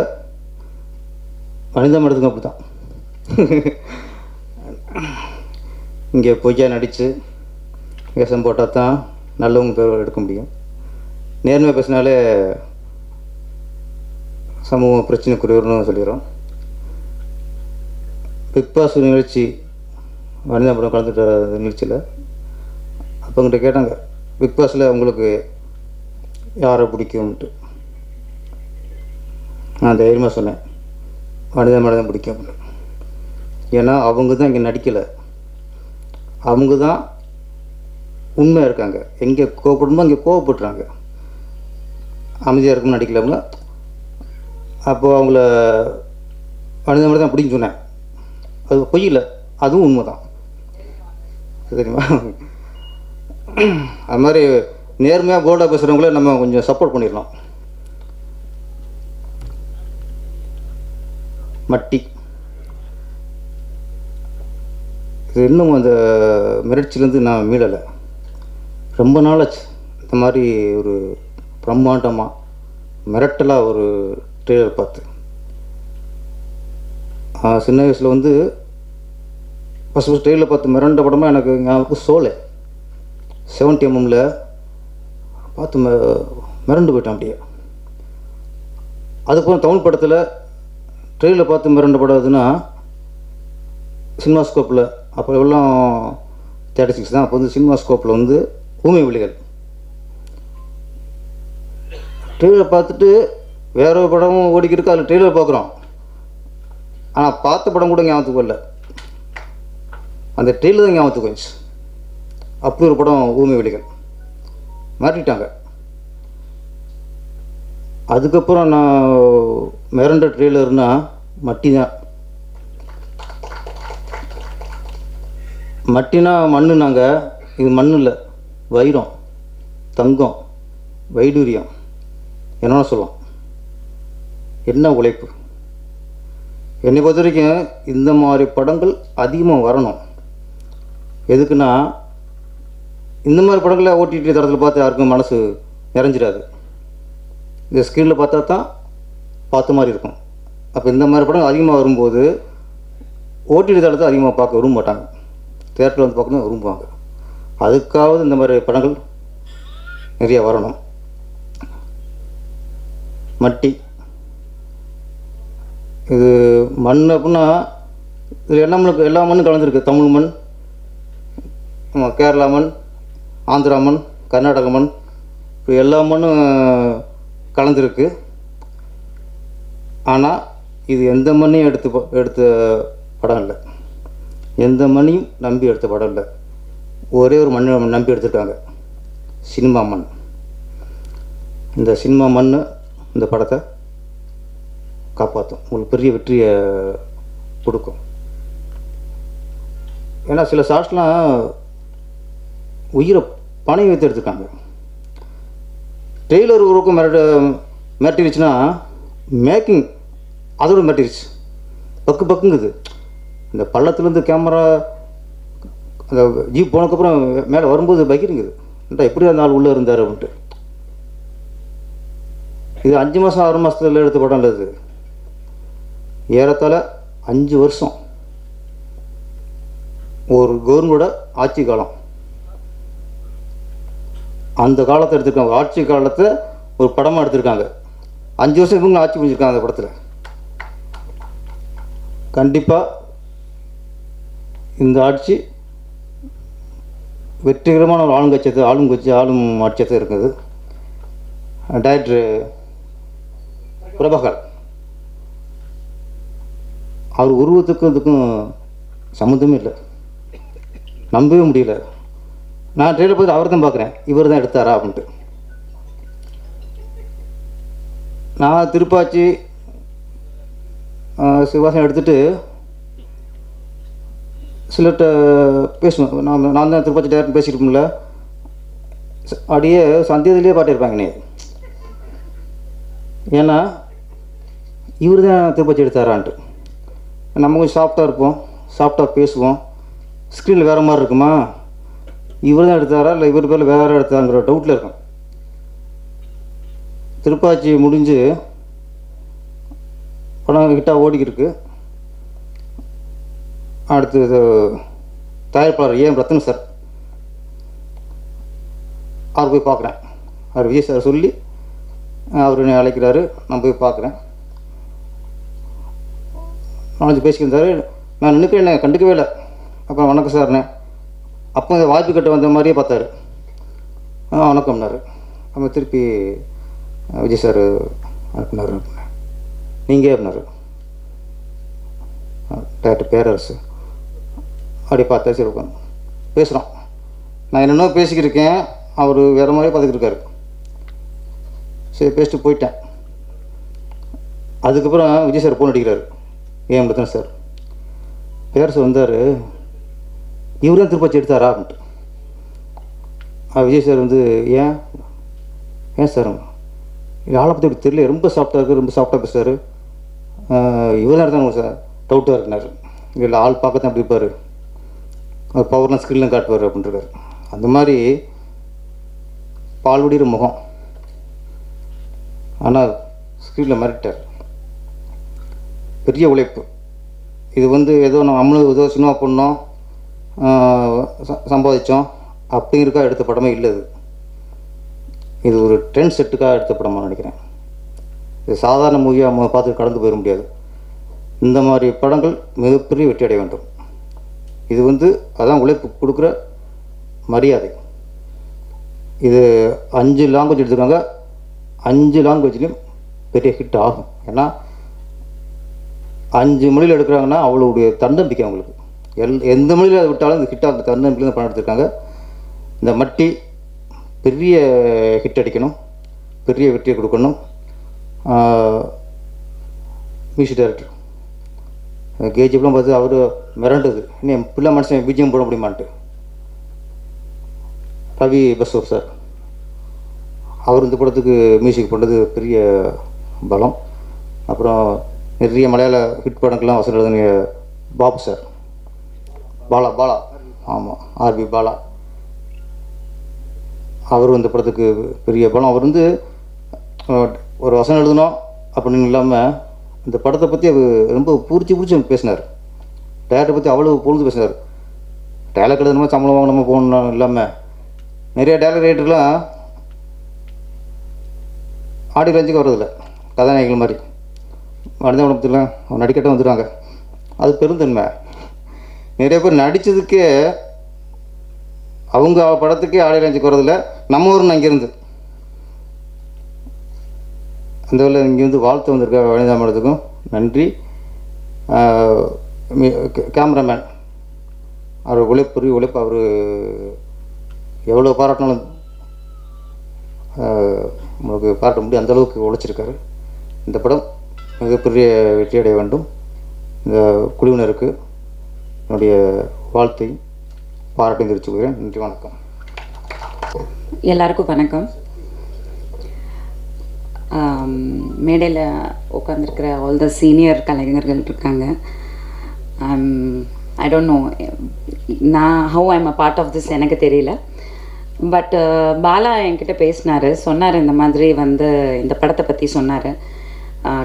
மனித மனதுக்கும் அப்படி தான். இங்கே பொய்யா நடித்து வேஷம் போட்டால் தான் நல்லவங்க பேர் எடுக்க முடியும். நேர்மையாக பேசினாலே சமூக பிரச்சனைக்குரியவர்னு சொல்லிடுறோம். பிக் பாஸ் நிகழ்ச்சி மனிதபுரம் கலந்துட்ட நிகழ்ச்சியில் அப்போ உங்கள்கிட்ட கேட்டாங்க, பிக் பாஸில் உங்களுக்கு யாரை பிடிக்கும்ன்ட்டு. நான் தைரியமாக சொன்னேன், மனிதன் பிடிக்கும். ஏன்னா அவங்க தான் இங்கே நடிக்கலை, அவங்க தான் உண்மையாக இருக்காங்க. எங்கே கோவப்படணுமோ அங்கே கோவப்படுறாங்க. அமைதியாக இருக்குன்னு நடிக்கலாம்ல. அப்போது அவங்கள மனித மாதிரி தான் பிடிக்கும் சொன்னேன். அது பொய் இல்லை, அதுவும் உண்மை தான், தெரியுமா? அது மாதிரி நேர்மையாக போல்டாக பேசுகிறவங்களே நம்ம கொஞ்சம் சப்போர்ட் பண்ணிடலாம். மட்டி இது இன்னும் அந்த மிரட்சிலேருந்து நான் மீளலை. ரொம்ப நாளாச்சு இந்த மாதிரி ஒரு பிரம்மாண்டமாக மிரட்டலாக ஒரு ட்ரெய்லர் பார்த்து. சின்ன வயசில் வந்து ஃபஸ்ட் ட்ரெயிலில் பார்த்து மிரண்ட படமாக எனக்கு ஞாபகம் சோலை 70mm பார்த்து மிரண்டு போயிட்டேன் அப்படியே. அதுக்கப்புறம் தமிழ் படத்தில் ட்ரெயிலில் பார்த்து மிரண்ட படாதுன்னா சினிமாஸ்கோப்பில், அப்போ எல்லாம் 36 தான். அப்போ வந்து சினிமாஸ்கோப்பில் வந்து ஊமை விழிகள் ட்ரெயிலர் பார்த்துட்டு வேற ஒரு படமும் ஓடிக்கிட்டு அதில் ட்ரெயிலர் பார்க்குறோம். ஆனால் பார்த்த படம் கூட ஞாபகத்துக்கு வரல, அந்த ட்ரெயிலர் தான் ஞாபகத்துக்கு வந்துச்சு. அப்படி ஒரு படம் ஊமை விழிகள் மாற்றிட்டாங்க. அதுக்கப்புறம் நான் மிரண்ட ட்ரெய்லர்னால் மட்டி தான். மட்டினா மண்ணு. நாங்கள் இது மண் இல்லை, வைரம், தங்கம், வைடூரியம் என்ன சொல்லலாம். என்ன உழைப்பு. என்னை பொறுத்த வரைக்கும் இந்த மாதிரி படங்கள் அதிகமாக வரணும். எதுக்குன்னா இந்த மாதிரி படங்களை ஓடிடி தரத்தில் பார்த்து யாருக்கும் மனசு நிறைஞ்சிடாது. இந்த ஸ்க்ரீனில் பார்த்தா தான் பார்த்த மாதிரி இருக்கும். அப்போ இந்த மாதிரி படங்கள் அதிகமாக வரும்போது ஓடிடி தளத்தை அதிகமாக பார்க்க விரும்ப மாட்டாங்க, தேட்டரில் வந்து பார்க்கணும் விரும்புவாங்க. அதுக்காவது இந்த மாதிரி படங்கள் நிறைய வரணும். மட்டி இது மண் அப்படின்னா இதில் எல்லா மண்ணும் கலந்துருக்கு. தமிழ் மண், கேரளா மண், ஆந்திரா மண், கர்நாடக மண், இப்போ எல்லா மண்ணும் கலந்துருக்கு. ஆனால் இது எந்த மண்ணையும் எடுத்த படம் இல்லை, எந்த மண்ணையும் நம்பி எடுத்த படம் இல்லை. ஒரே ஒரு மண்ணை நம்பி எடுத்திருக்காங்க, சினிமா மண். இந்த சினிமா மண் இந்த படத்தை காப்பாற்றும், உங்களுக்கு பெரிய வெற்றியை கொடுக்கும். ஏன்னா சில ஷாட்ஸ்லாம் உயிரை பணி வைத்து எடுத்துருக்காங்க. ட்ரெய்லர் உருவக்கம் மிரட்டிருச்சுன்னா மேக்கிங் அதோட மிரட்டிருச்சு, பக்குங்குது. இந்த பள்ளத்துலேருந்து கேமரா அந்த ஜீப் போனதுக்கப்புறம் மேலே வரும்போது பகிருங்குது, ஏன்டா எப்படி அந்த ஆள் உள்ளே இருந்தார் அப்படின்ட்டு. இது 5 மாதம் 6 மாதத்துல எடுத்த படம் இல்லை, இது ஏறத்தாழ 5 வருஷம் ஒரு கவர்மெண்டோட ஆட்சி காலம். அந்த காலத்தை எடுத்திருக்காங்க, ஆட்சி காலத்தை ஒரு படமாக எடுத்திருக்காங்க. 5 வருஷம் இவங்க ஆட்சி புரிஞ்சிருக்காங்க அந்த படத்தில். கண்டிப்பாக இந்த ஆட்சி வெற்றிகரமான ஒரு ஆளும் ஆட்சியத்தை இருக்குது. டைரக்டர் பிரபாகர் அவர் உருவத்துக்கும் இதுக்கும் சம்மந்தமே இல்லை, நம்பவே முடியல. நான் ட்ரெயிலர் பார்த்து அவர் தான் பார்க்குறேன், இவர் தான் எடுத்தாரா அப்படின்ட்டு. நான் திருப்பாச்சி சிவாசனம் எடுத்துகிட்டு சிலர்கிட்ட பேசுவேன். நான் தான் திருப்பாச்சி டேரக்டர் பேசியிருப்போம்ல, அப்படியே சந்தேகத்திலே பாட்டிருப்பாங்க நீ. ஏன்னா இவர் தான் திருப்பாச்சி எடுத்தாரான்ட்டு. நம்ம கொஞ்சம் சாஃப்டாக இருப்போம், சாஃப்டாக பேசுவோம். ஸ்க்ரீனில் வேறு மாதிரி இருக்குமா, இவர் தான் எடுத்தாரா இல்லை இவர் பேரில் வேறு எடுத்தாங்கிற டவுட்டில் இருக்கும். திருப்பாச்சி முடிஞ்சு படம் கிட்ட ஓடிக்கிருக்கு. அடுத்து தயாரிப்பாளர் ஏஎம் ரத்ன சார், அவர் போய் பார்க்குறேன். அவர் விஜய் சார் சொல்லி அவர் என்னை அழைக்கிறாரு, நான் போய் பார்க்குறேன். நாலஞ்சு பேசிக்கிருந்தார். நான் நினைக்கிறேன், என்னை கண்டுக்கவே இல்லை. அப்புறம் வணக்கம் சார்ண்ணே. அப்போ இந்த வாய்ப்பு கட்ட வந்த மாதிரியே பார்த்தாரு. வணக்கம்னாரு. நம்ம திருப்பி விஜய் சார் அனுப்புனார். நீங்கள் அப்படின்னாரு. டேரக்டர் பேரரசு. அப்படி பார்த்தா சரி உட்காந்து பேசுகிறோம். நான் என்னென்னோ பேசிக்கிருக்கேன், அவர் வேறு மாதிரியே பார்த்துக்கிட்டு இருக்காரு. சரி பேசிட்டு போயிட்டேன். அதுக்கப்புறம் விஜய் சார் ஃபோன் அடிக்கிறார், ஏன் ரத்ன சார். பேரரசு வந்தார், இவர் தான் திருப்பாச்சி எடுத்தாரா அப்படின்ட்டு. விஜய் சார் வந்து ஏன் சார் ஆளை பற்றி அப்படி தெரியல, ரொம்ப சாஃப்டாக இருக்குது, ரொம்ப சாஃப்டாக பேசுகிறார், இவர் தான் எடுத்தாங்க சார், டவுட்டாக இருக்குனாரு. இல்லை ஆள் பார்க்க தான் அப்படி இருப்பார், அவர் பவர்லாம் ஸ்க்ரீன்லாம் காட்டுவார் அப்படின்ட்டுருக்காரு. அந்த மாதிரி பால்வடிகிற முகம், ஆனால் ஸ்க்ரீனில் மிரட்டார். பெரிய உழைப்பு. இது வந்து ஏதோ நம்மளும் ஏதோ சினிமா பண்ணோம் சம்பாதிச்சோம் அப்படிங்கிறக்காக எடுத்த படமே இல்லை. இது ஒரு ட்ரெண்ட் செட்டுக்காக எடுத்த படமாக நினைக்கிறேன். இது சாதாரண மூவியாக நம்ம பார்த்து கடந்து போயிட முடியாது. இந்த மாதிரி படங்கள் மிகப்பெரிய வெற்றி அடைய வேண்டும். இது வந்து அதான் உழைப்பு கொடுக்குற மரியாதை. இது 5 லாங்குவேஜ் எடுத்துருக்காங்க, 5 லாங்குவேஜ்லேயும் பெரிய ஹிட் ஆகும். ஏன்னா 5 மொழியில் எடுக்கிறாங்கன்னா அவளுடைய தன்னம்பிக்கை அவங்களுக்கு. எந்த மொழியில் அதை விட்டாலும் இந்த ஹிட்டாக தன்னம்பிக்கையில் தான் படம் எடுத்திருக்காங்க. இந்த மட்டி பெரிய ஹிட் அடிக்கணும், பெரிய வெற்றியை கொடுக்கணும். மியூசிக் டைரக்டர் கேஜிப்லாம் பார்த்து அவர் மிரண்டுது, இன்னும் பிள்ளை மனுஷன் பிஜிஎம் போட முடியுமான்ட்டு. ரவி பஸ்வர் சார், அவர் இந்த படத்துக்கு மியூசிக் பண்ணுறது பெரிய பலம். அப்புறம் நிறைய மலையாள ஹிட் படங்கள்லாம் வசனம் எழுதுன பாபு சார், பாலா ஆமாம், ஆர்பி பாலா, அவரும் இந்த படத்துக்கு பெரிய பலம். அவர் வந்து ஒரு வசனம் எழுதணும் அப்படின்னு இல்லாமல் இந்த படத்தை பற்றி அவர் ரொம்ப பூரிச்சு பேசினார். டேரக்டரை பற்றி அவ்வளோ பொழுது பேசினார். டேலக் எழுதணுமா, சம்பளம் வாங்கணுமா போகணும் இல்லாமல் நிறைய டேலக் ரைட்டர்லாம் ஆடி ரேஞ்சுக்கு வர்றதில்ல, கதாநாயகிகள் மாதிரி மனித உடம்புலாம் நடிக்கட்டும் வந்துடுவாங்க. அது பெருந்தன்மை. நிறைய பேர் நடித்ததுக்கே அவங்க படத்துக்கே ஆடி ரேஞ்சுக்கு வர்றதில்ல. நம்ம ஊர்னு அங்கேருந்து அந்த வேலை இங்கே வந்து வாழ்த்து வந்திருக்க வனிதா மேடத்துக்கும் நன்றி. கேமராமேன் அவர் உழைப்பு அவர் எவ்வளோ பாராட்டினாலும் உங்களுக்கு பாராட்ட முடியும், அந்தளவுக்கு உழைச்சிருக்காரு. இந்த படம் மிகப்பெரிய வெற்றியடைய வேண்டும். இந்த குழுவினருக்கு என்னுடைய வாழ்த்தை பாராட்டையும் தெரிவித்துக் கொள்கிறேன். நன்றி, வணக்கம். எல்லாருக்கும் வணக்கம். மேடையில் உட்காந்துருக்கிற ஆல் த சீனியர் கலைஞர்கள் இருக்காங்க. ஐ டோன்ட் நோ நான் how I'm a part of this எனக்கு தெரியல. பட் பாலா என்கிட்ட சொன்னார் இந்த மாதிரி வந்து இந்த படத்தை பற்றி சொன்னார்.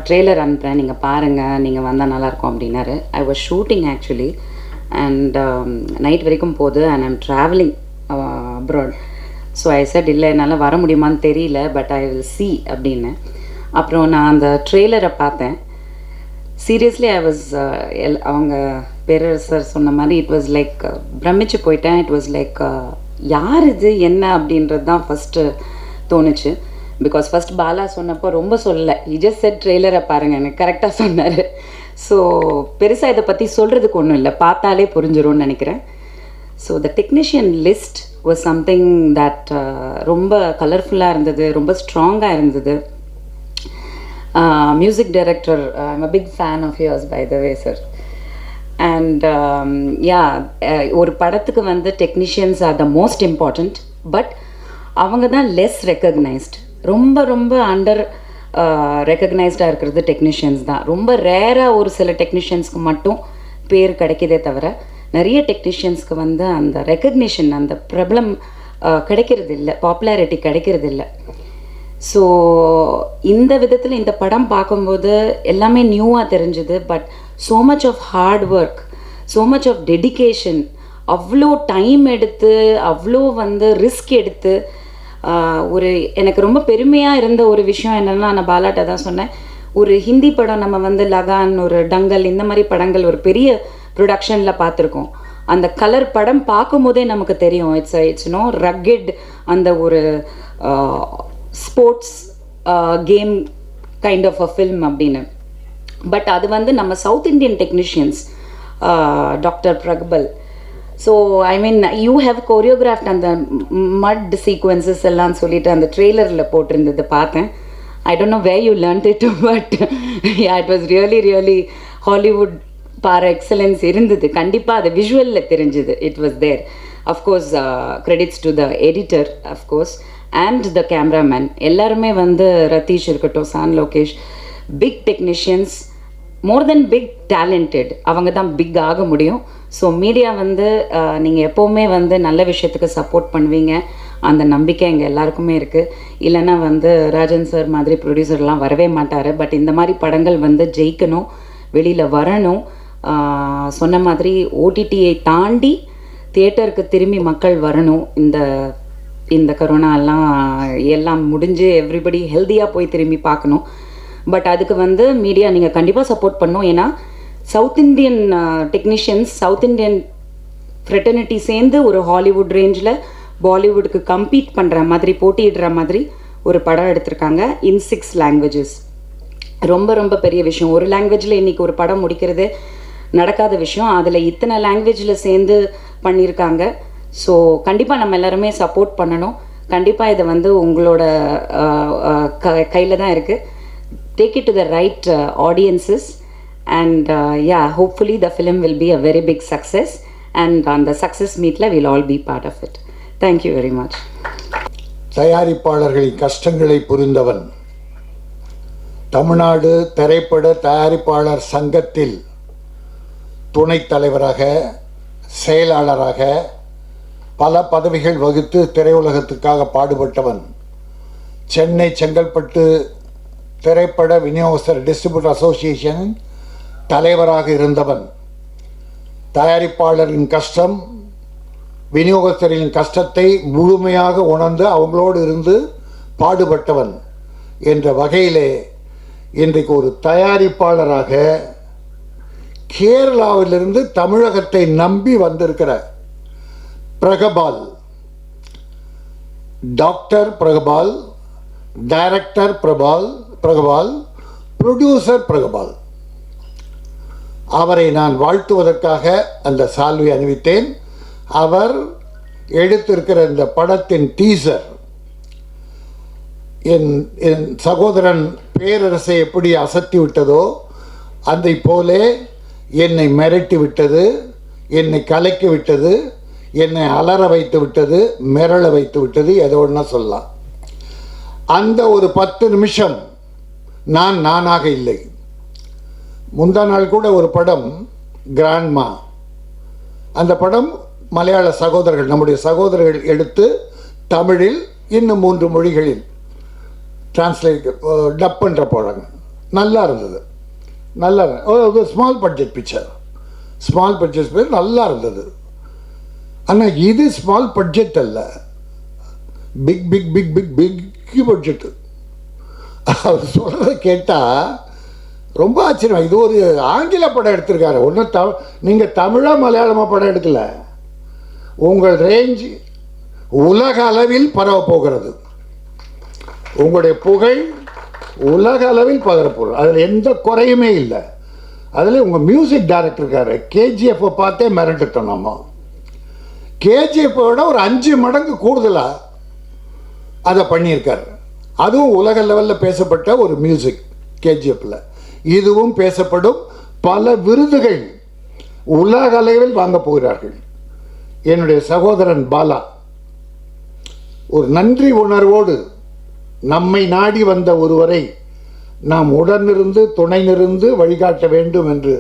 ட்ரெய்லர் அனுப்புகிறேன், நீங்கள் பாருங்கள், நீங்கள் வந்தால் நல்லாயிருக்கும் அப்படின்னாரு. I was shooting actually and night வரைக்கும் போகுது and I'm travelling abroad. So I set இல்லை என்னால் வர முடியுமான்னு தெரியல, பட் ஐ வில் சி அப்படின்னு. அப்புறம் நான் அந்த ட்ரெய்லரை பார்த்தேன். சீரியஸ்லி ஐ வாஸ் அவங்க பேரரசர் சொன்ன மாதிரி இட் வாஸ் லைக் பிரமிச்சு போயிட்டேன். இட் வாஸ் லைக் யார் இது என்ன அப்படின்றது தான் ஃபஸ்ட்டு தோணுச்சு. பிகாஸ் ஃபஸ்ட் பாலா சொன்னப்போ ரொம்ப சொல்லலை, he just said ட்ரெய்லரை பாருங்கள், எனக்கு கரெக்டாக சொன்னார். ஸோ பெருசாக இதை பற்றி சொல்கிறதுக்கு ஒன்றும் இல்லை, பார்த்தாலே புரிஞ்சிரும்னு நினைக்கிறேன். So the technician list was something that ரொம்ப கலர்ஃபுல்லாக இருந்தது, ரொம்ப ஸ்ட்ராங்காக இருந்தது. Music director, I'm a big fan of yours by the way sir. And ஒரு படத்துக்கு வந்து technicians are the most important. But அவங்க தான் லெஸ் ரெக்கக்னைஸ்ட். ரொம்ப ரொம்ப அண்டர் ரெக்கக்னைஸ்டாக இருக்கிறது டெக்னீஷியன்ஸ் தான். ரொம்ப ரேராக ஒரு சில டெக்னீஷியன்ஸ்க்கு மட்டும் பேர் கிடைக்கிதே தவிர நிறைய டெக்னீஷியன்ஸ்க்கு வந்து அந்த ரெக்கக்னிஷன், அந்த பிரபலம் கிடைக்கிறது இல்லை, பாப்புலாரிட்டி கிடைக்கிறது இல்லை. ஸோ இந்த விதத்தில் இந்த படம் பார்க்கும்போது எல்லாமே நியூவாக தெரிஞ்சுது. But so much of hard work, so much of dedication, அவ்வளோ டைம் எடுத்து, அவ்வளோ வந்து ரிஸ்க் எடுத்து ஒரு எனக்கு ரொம்ப பெருமையாக இருந்த ஒரு விஷயம் என்னென்னா, நான் பாலாட்ட தான் சொன்னேன், ஒரு ஹிந்தி படம் நம்ம வந்து லகான், ஒரு டங்கல், இந்த மாதிரி படங்கள் ஒரு பெரிய ப்ரொடக்ஷனில் பார்த்துருக்கோம். அந்த கலர் படம் பார்க்கும்போதே நமக்கு தெரியும் இட்ஸ் நோ ரக்கெட், அந்த ஒரு sports game kind of a film அப்படின்னு. பட் அது வந்து நம்ம சவுத் இண்டியன் டெக்னீஷியன்ஸ், டாக்டர் பிரக்பல். So I mean you have choreographed அந்த மட் சீக்வன்சஸ் எல்லாம் சொல்லிட்டு அந்த ட்ரெய்லரில் போட்டிருந்தது பார்த்தேன். I don't know where you learnt it, but it was really really Hollywood par excellence இருந்தது. கண்டிப்பாக அது விஷுவலில் தெரிஞ்சுது. It was there. Of course credits to the editor of course and the cameraman. எல்லாருமே வந்து ரத்தீஷ் இருக்கட்டும், சான் லோகேஷ், பிக் டெக்னீஷியன்ஸ், மோர் தென் பிக் டேலண்டட். அவங்க தான் பிக் ஆக முடியும். ஸோ மீடியா வந்து நீங்கள் எப்போவுமே வந்து நல்ல விஷயத்துக்கு சப்போர்ட் பண்ணுவீங்க, அந்த நம்பிக்கை எங்கள் எல்லாருக்குமே இருக்குது. இல்லைன்னா வந்து ராஜன் சார் மாதிரி ப்ரொடியூசர்லாம் வரவே மாட்டார். பட் இந்த மாதிரி படங்கள் வந்து ஜெயிக்கணும், வெளியில் வரணும். சொன்ன மாதிரி ஓடிடியை தாண்டி தியேட்டருக்கு திரும்பி மக்கள் வரணும். இந்த கொரோனா எல்லாம் முடிஞ்சு எவ்ரிபடி ஹெல்த்தியாக போய் திரும்பி பார்க்கணும். பட் அதுக்கு வந்து மீடியா நீங்கள் கண்டிப்பாக சப்போர்ட் பண்ணணும். ஏன்னா south Indian technicians, south Indian fraternity சேர்ந்து ஒரு ஹாலிவுட் ரேஞ்சில் பாலிவுட்டுக்கு கம்பீட் பண்ணுற மாதிரி, போட்டியிடுற மாதிரி ஒரு படம் எடுத்திருக்காங்க இன் 6 லாங்குவேஜஸ். ரொம்ப ரொம்ப பெரிய விஷயம். ஒரு லாங்குவேஜில் இன்றைக்கி ஒரு படம் முடிக்கிறது நடக்காத விஷயம். அதில் இத்தனை லாங்குவேஜில் சேர்ந்து பண்ணியிருக்காங்க. ஸோ கண்டிப்பாக நம்ம எல்லாருமே சப்போர்ட் பண்ணணும். கண்டிப்பாக இதை வந்து உங்களோட கையில் தான் இருக்குது. take it to the right audiences, and yeah, hopefully the film will be a very big success, and on the success meet la we'll all be part of it. Thank you very much. தயாரிப்பாளர்களின் கஷ்டங்களை புரிந்தவன், தமிழ்நாடு திரைப்பட தயாரிப்பாளர் சங்கத்தில் துணைத் தலைவராக, செயலாளராக பல பதவிகள் வகித்து திரையுலகத்துக்காக பாடுபட்டவன், சென்னை செங்கல்பட்டு திரைப்பட விநியோகஸ்தர் டிஸ்ட்ரிபியூட்டர் அசோசியேஷன் தலைவராக இருந்தவன், தயாரிப்பாளரின் கஷ்டம், விநியோகஸ்தரின் கஷ்டத்தை முழுமையாக உணர்ந்து அவங்களோடு இருந்து பாடுபட்டவன் என்ற வகையிலே இன்றைக்கு ஒரு தயாரிப்பாளராக கேரளாவிலிருந்து தமிழகத்தை நம்பி வந்திருக்கிற பிரகபால், டாக்டர் பிரகபால், டைரக்டர் பிரகபால், ப்ரொடியூசர் பிரகபால், அவரை நான் வாழ்த்துவதற்காக அந்த சால்வை அணிவித்தேன். அவர் எடுத்திருக்கிற இந்த படத்தின் டீசர் என் சகோதரன் பேரரசை எப்படி அசத்தி விட்டதோ அதை போலே என்னை மிரட்டி விட்டது, என்னை கலக்கி விட்டது, என்னை அலற வைத்து விட்டது, மிரள வைத்து விட்டது, எதோ ஒன்றா சொல்லலாம். அந்த ஒரு 10 நிமிஷம் நானாக இல்லை. முந்தா நாள் கூட ஒரு படம் கிராண்ட்மா, அந்த படம் மலையாள சகோதரர்கள், நம்முடைய சகோதரர்கள் எடுத்து தமிழில் இன்னும் 3 மொழிகளில் டிரான்ஸ்லேட் டப் பண்ணுற போகிறாங்க. நல்லா இருந்தது, நல்லா small budget picture, small budget picture நல்லா இருந்தது. ஆனால் இது ஸ்மால் பட்ஜெட் அல்ல, big big big big big budget. அவர் சொல்கிறத கேட்டால் ரொம்ப ஆச்சரியம். இது ஒரு ஆங்கில படம் எடுத்திருக்காரு, ஒன்றும் நீங்கள் தமிழாக மலையாளமாக படம் எடுக்கல. உங்கள் ரேஞ்ச் உலக அளவில் பரவ போகிறது, உங்களுடைய புகழ் உலக அளவில் பரவப்போகிறது, அதில் எந்த குறையுமே இல்லை. அதில் உங்கள் மியூசிக் டைரக்டர் இருக்காரு, கேஜிஎஃப்பை பார்த்தே மிரண்டுட்டோம் நம்ம. கேஜிஎஃப்பை விட ஒரு 5 மடங்கு கூடுதலாக அதை பண்ணியிருக்காரு. அதுவும் உலக லெவலில் பேசப்பட்ட ஒரு மியூசிக் கேஜிஎஃப்பில். இதுவும் பேசப்படும், பல விருதுகள் உலக அளவில் வாங்க போகிறார்கள். என்னுடைய சகோதரன் பாலா ஒரு நன்றி உணர்வோடு நம்மை நாடி வந்த ஒருவரை நாம் உடனிருந்து துணை நிருந்து வழிகாட்ட வேண்டும் என்று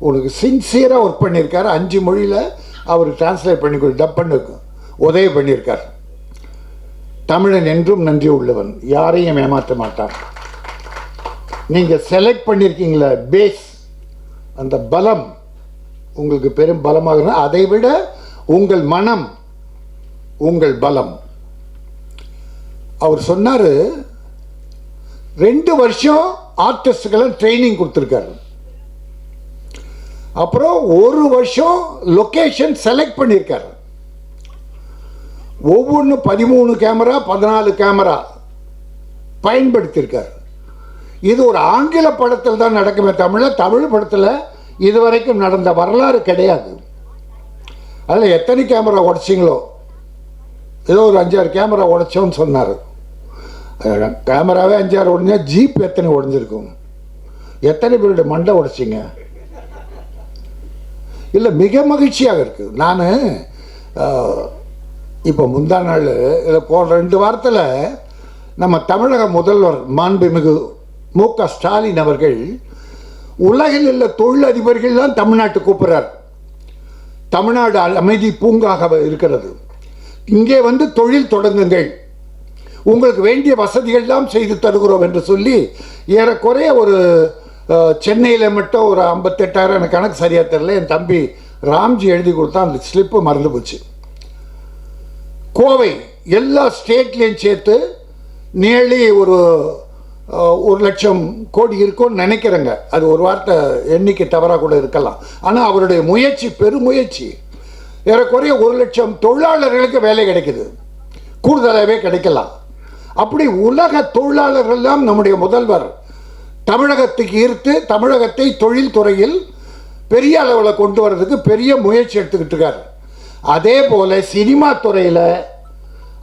உனக்கு சின்சியராக ஒர்க் பண்ணியிருக்காரு. 5 மொழியில் அவர் டிரான்ஸ்லேட் பண்ணி டப் பண்ண உதவி பண்ணியிருக்கார். தமிழன் என்றும் நன்றி உள்ளவன், யாரையும் ஏமாற்ற மாட்டான். நீங்கள் செலக்ட் பண்ணியிருக்கீங்களே பேஸ், அந்த பலம் உங்களுக்கு பெரும் பலமாக, அதை விட உங்கள் மனம் உங்கள் பலம். அவர் சொன்னார் 2 வருஷம் ஆர்டிஸ்டுக்கெல்லாம் ட்ரைனிங் கொடுத்துருக்காரு. அப்புறம் 1 வருஷம் லொக்கேஷன் செலக்ட் பண்ணியிருக்காரு. ஒவ்வொன்று 13 கேமரா 14 கேமரா பயன்படுத்தியிருக்கார். இது ஒரு ஆங்கில படத்தில் தான் நடக்குமே, தமிழ் படத்தில் இதுவரைக்கும் நடந்த வரலாறு கிடையாது. அதில் எத்தனை கேமரா உடைச்சிங்களோ, ஏதோ ஒரு 5-6 கேமரா உடைச்சோன்னு சொன்னார். கேமராவே 5-6 உடஞ்சா ஜீப் எத்தனை உடஞ்சிருக்கும்? எத்தனை பேருடைய மண்டை உடைச்சிங்க? இல்லை, மிக மகிழ்ச்சியாக இருக்குது. நான் இப்போ முந்தா நாள் இதில் போன 2 வாரத்தில் நம்ம தமிழக முதல்வர் மாண்புமிகு மு.க. ஸ்டாலின் அவர்கள் உலகில் உள்ள தொழிலதிபர்கள் தான் தமிழ்நாட்டுக்கு கூப்பிட்றார். தமிழ்நாடு அமைதி பூங்காக இருக்கிறது, இங்கே வந்து தொழில் தொடங்குங்கள், உங்களுக்கு வேண்டிய வசதிகள்லாம் செய்து தருகிறோம் என்று சொல்லி ஏறக்குறைய ஒரு சென்னையில் மட்டும் ஒரு 58,000, எனக்கு கணக்கு சரியாக தெரியல, என் தம்பி ராம்ஜி எழுதி கொடுத்தா, அந்த ஸ்லிப்பு மறந்து போச்சு. கோவை எல்லா ஸ்டேட்லேயும் சேர்த்து நியர்லி ஒரு 1,00,000 கோடி இருக்கும்னு நினைக்கிறேங்க. அது ஒரு வார்த்தை எண்ணிக்கை தவறாக கூட இருக்கலாம். ஆனால் அவருடைய முயற்சி, பெருமுயற்சி, ஏறக்குறைய 1,00,000 தொழிலாளர்களுக்கு வேலை கிடைக்குது, கூடுதலாகவே கிடைக்கலாம். அப்படி உலக தொழிலாளர்கள்லாம் நம்முடைய முதல்வர் தமிழகத்துக்கு ஈர்த்து தமிழகத்தை தொழில் துறையில் பெரிய அளவில் கொண்டு வர்றதுக்கு பெரிய முயற்சி எடுத்துக்கிட்டு இருக்கார். அதே போல் சினிமா துறையில்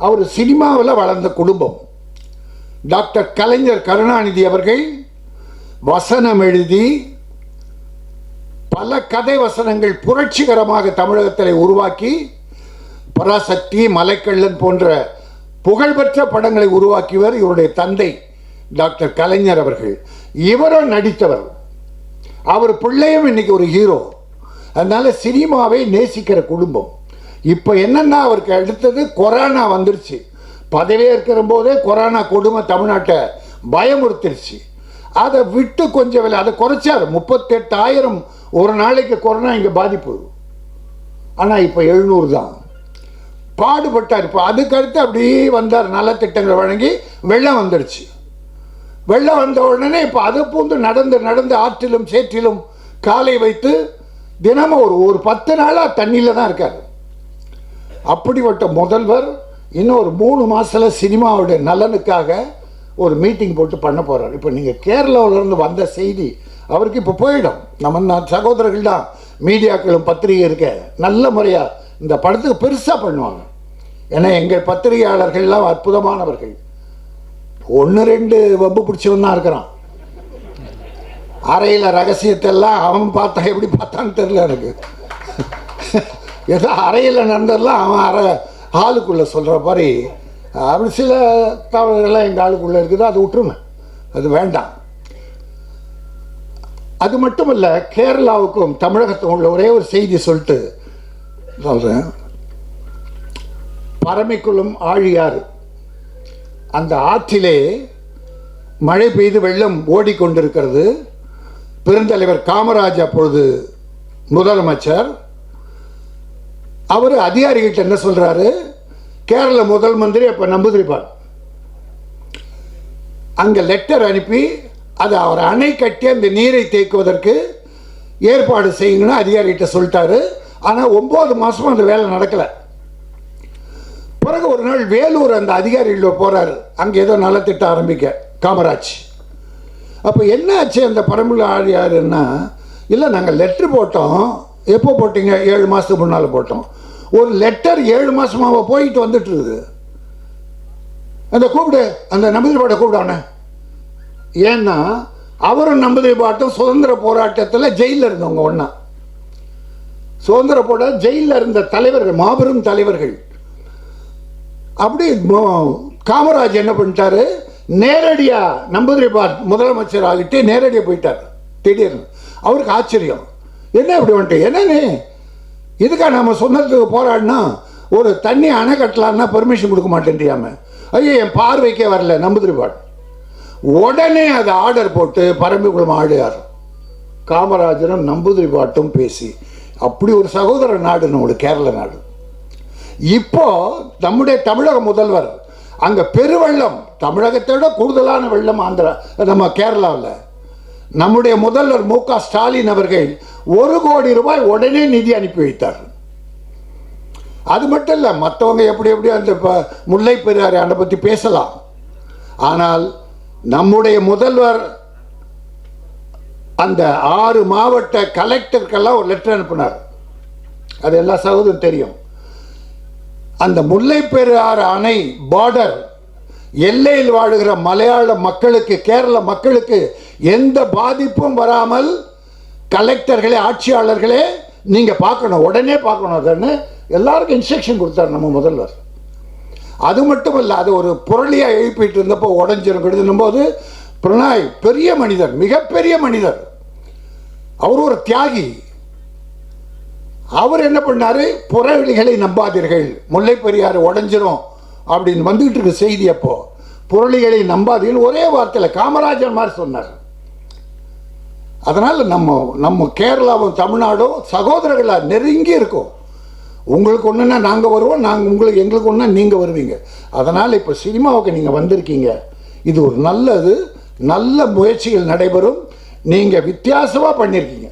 அவர் சினிமாவில் வளர்ந்த குடும்பம். டாக்டர் கலைஞர் கருணாநிதி அவர்கள் வசனம் எழுதி பல கதை வசனங்கள் புரட்சிகரமாக தமிழகத்தில் உருவாக்கி பராசக்தி, மலைக்கள்ளன் போன்ற புகழ்பெற்ற படங்களை உருவாக்கியவர் இவருடைய தந்தை டாக்டர் கலைஞர் அவர்கள். இவரும் நடித்தவர். அவர் பிள்ளையும் இன்னைக்கு ஒரு ஹீரோ. அதனால சினிமாவை நேசிக்கிற குடும்பம். இப்போ என்னன்னா, அவருக்கு அடுத்தது கொரோனா வந்துருச்சு. பதவியே இருக்கிற போதே கொரோனா கொடுமை தமிழ்நாட்டை பயமுறுத்திருச்சு. அதை விட்டு கொஞ்சம் அதை குறைச்சார். 38,000 ஒரு நாளைக்கு கொரோனா இங்கே பாதிப்பு. ஆனால் இப்போ 700 தான். பாடுபட்டார். இப்போ அதுக்கடுத்து அப்படியே வந்தார். நலத்திட்டங்கள் வழங்கி வெள்ளம் வந்துடுச்சு. வெள்ளம் வந்த உடனே இப்போ அதை பூந்து நடந்து ஆற்றிலும் சேற்றிலும் காலை வைத்து தினமும் ஒரு 10 நாளாக தண்ணியில் தான் இருக்கார். அப்படிப்பட்ட முதல்வர் இன்னும் ஒரு 3 மாதத்தில் சினிமாவுடைய நலனுக்காக ஒரு மீட்டிங் போட்டு பண்ண போகிறார். இப்போ நீங்கள் கேரளாவிலேருந்து வந்த செய்தி அவருக்கு இப்போ போயிடும். நம்ம சகோதரர்கள் தான், மீடியாக்களும் பத்திரிகை இருக்க நல்ல முறையாக இந்த படத்துக்கு பெருசாக பண்ணுவாங்க. ஏன்னா எங்கள் பத்திரிகையாளர்கள்லாம் அற்புதமானவர்கள். 1-2 வம்பு பிடிச்சவன் தான் இருக்கிறான். அறையில் ரகசியத்தெல்லாம் அவன் பார்த்தா எப்படி பார்த்தான்னு தெரியல எனக்கு. ஏதோ அறையில் நடந்ததெல்லாம் அவன் ஹாலுக்குள்ளே சொல்கிற மாதிரி அப்படி சில தவறுகள்லாம் எங்கள் ஆளுக்குள்ளே இருக்குது. அது விட்டுருங்க, அது வேண்டாம். அது மட்டும் இல்லை, கேரளாவுக்கும் தமிழகத்துக்கும் உள்ள ஒரே ஒரு செய்தி சொல்லிட்டு சொல்கிறேன். பரமிக்குளம் ஆழியாறு, அந்த ஆற்றிலே மழை பெய்து வெள்ளம் ஓடிக்கொண்டிருக்கிறது. பெருந்தலைவர் காமராஜ் அப்பொழுது முதலமைச்சர். அவர் அதிகாரிகிட்ட என்ன சொல்றாரு, கேரள முதல் மந்திரி அப்ப நம்பூதிரிப்பார் அங்க லெட்டர் அனுப்பி அதை அவர் அணை கட்டி அந்த நீரை தேக்குவதற்கு ஏற்பாடு செய்யுங்கன்னு அதிகாரிகிட்ட சொல்லிட்டாரு. ஆனால் 9 மாசமா அந்த வேலை நடக்கல. பிறகு ஒரு நாள் வேலூர் அந்த அதிகாரிகள் போறாரு. அங்கே ஏதோ நலத்திட்டம் ஆரம்பிக்க காமராஜ். அப்போ என்ன ஆச்சு அந்த பரம்புல ஆழியாருன்னா, இல்லை நாங்கள் லெட்ரு போட்டோம். எப்போ போட்டீங்க? 7 மாதத்துக்கு முன்னால் போட்டோம். ஒரு லெட்டர் 7 மாதமாக போயிட்டு வந்துட்டு இருக்குது. அந்த கூப்பிடு, அந்த நம்பூதிரிப்பாட்டை கூப்பிடானே. ஏன்னா அவரும் நம்பூதிரிப்பாட்டும் சுதந்திர போராட்டத்தில் ஜெயிலில் இருந்தவங்க ஒன்றா. சுதந்திர போராட்ட ஜெயிலில் இருந்த தலைவர்கள், மாபெரும் தலைவர்கள். அப்படி காமராஜ் என்ன பண்ணிட்டாரு, நேரடியாக நம்பூதிரிப்பாட் முதலமைச்சர் ஆகிட்டு நேரடியாக போயிட்டார். திடீர்னு அவருக்கு ஆச்சரியம், என்ன இப்படி வந்துட்டு, என்னன்னு இதுக்காக நம்ம சொன்னதுக்கு போராடினா ஒரு தண்ணி அணை கட்டலான்னா பெர்மிஷன் கொடுக்க மாட்டேன்றியாம. ஐயோ, என் பார்வைக்கே வரல நம்பூதிரிப்பாட். உடனே அது ஆர்டர் போட்டு பரம்பிக்குளம் ஆழியார் காமராஜரும் நம்பூதிரிப்பாட்டும் பேசி அப்படி ஒரு சகோதர நாடு நம்மளுடைய கேரள நாடு. இப்போ நம்முடைய தமிழக முதல்வர் அங்கே பெருவெள்ளம், தமிழகத்தை விட கூடுதலான வெள்ளம் ஆந்திரா நம்ம கேரளாவில். நம்முடைய முதல்வர் மு.க. ஸ்டாலின் அவர்கள் 1 கோடி ரூபாய் உடனே நிதி அனுப்பி வைத்தார். அது மட்டும் இல்லை, மற்றவங்க எப்படி அந்த முல்லை பெரியாறு அதை பற்றி பேசலாம். ஆனால் நம்முடைய முதல்வர் அந்த 6 மாவட்ட கலெக்டருக்கெல்லாம் ஒரு லெட்டர் அனுப்பினார். அது எல்லா சகோதரும் தெரியும். அந்த முல்லை பெரியாறு அணை பார்டர் எல்லையில் வாழுகிற மலையாள மக்களுக்கு, கேரள மக்களுக்கு எந்த பாதிப்பும் வராமல் கலெக்டர்களே, ஆட்சியாளர்களே நீங்கள் பார்க்கணும், உடனே பார்க்கணும். அதுன்னு எல்லாருக்கும் இன்ஸ்ட்ரக்ஷன் கொடுத்தார் நம்ம முதல்வர். அது மட்டும் இல்லை, அது ஒரு புரளியாக எழுப்பிட்டு இருந்தப்போ உடஞ்சிரும் கெடுதுன்னும் போது பிரணாய் பெரிய மனிதர், மிகப்பெரிய மனிதர், அவர் ஒரு தியாகி. அவர் என்ன பண்ணாரு, புறவெளிகளை நம்பாதீர்கள், முல்லை பெரியாறு உடஞ்சிரும் அப்படின்னு வந்துகிட்டு இருக்கு செய்தி. அப்போ புரளிகளை நம்பாதீர்கள் ஒரே வார்த்தையில் காமராஜர் மாதிரி சொன்னார். அதனால் நம்ம கேரளாவும் தமிழ்நாடும் சகோதரர்களாக நெருங்கி இருக்கும். உங்களுக்கு ஒன்றுனா நாங்கள் வருவோம், எங்களுக்கு ஒன்றா நீங்கள் வருவீங்க. அதனால் இப்போ சினிமாவுக்கு நீங்கள் வந்திருக்கீங்க, இது ஒரு நல்ல முயற்சிகள் நடைபெறும். நீங்கள் வித்தியாசமாக பண்ணியிருக்கீங்க,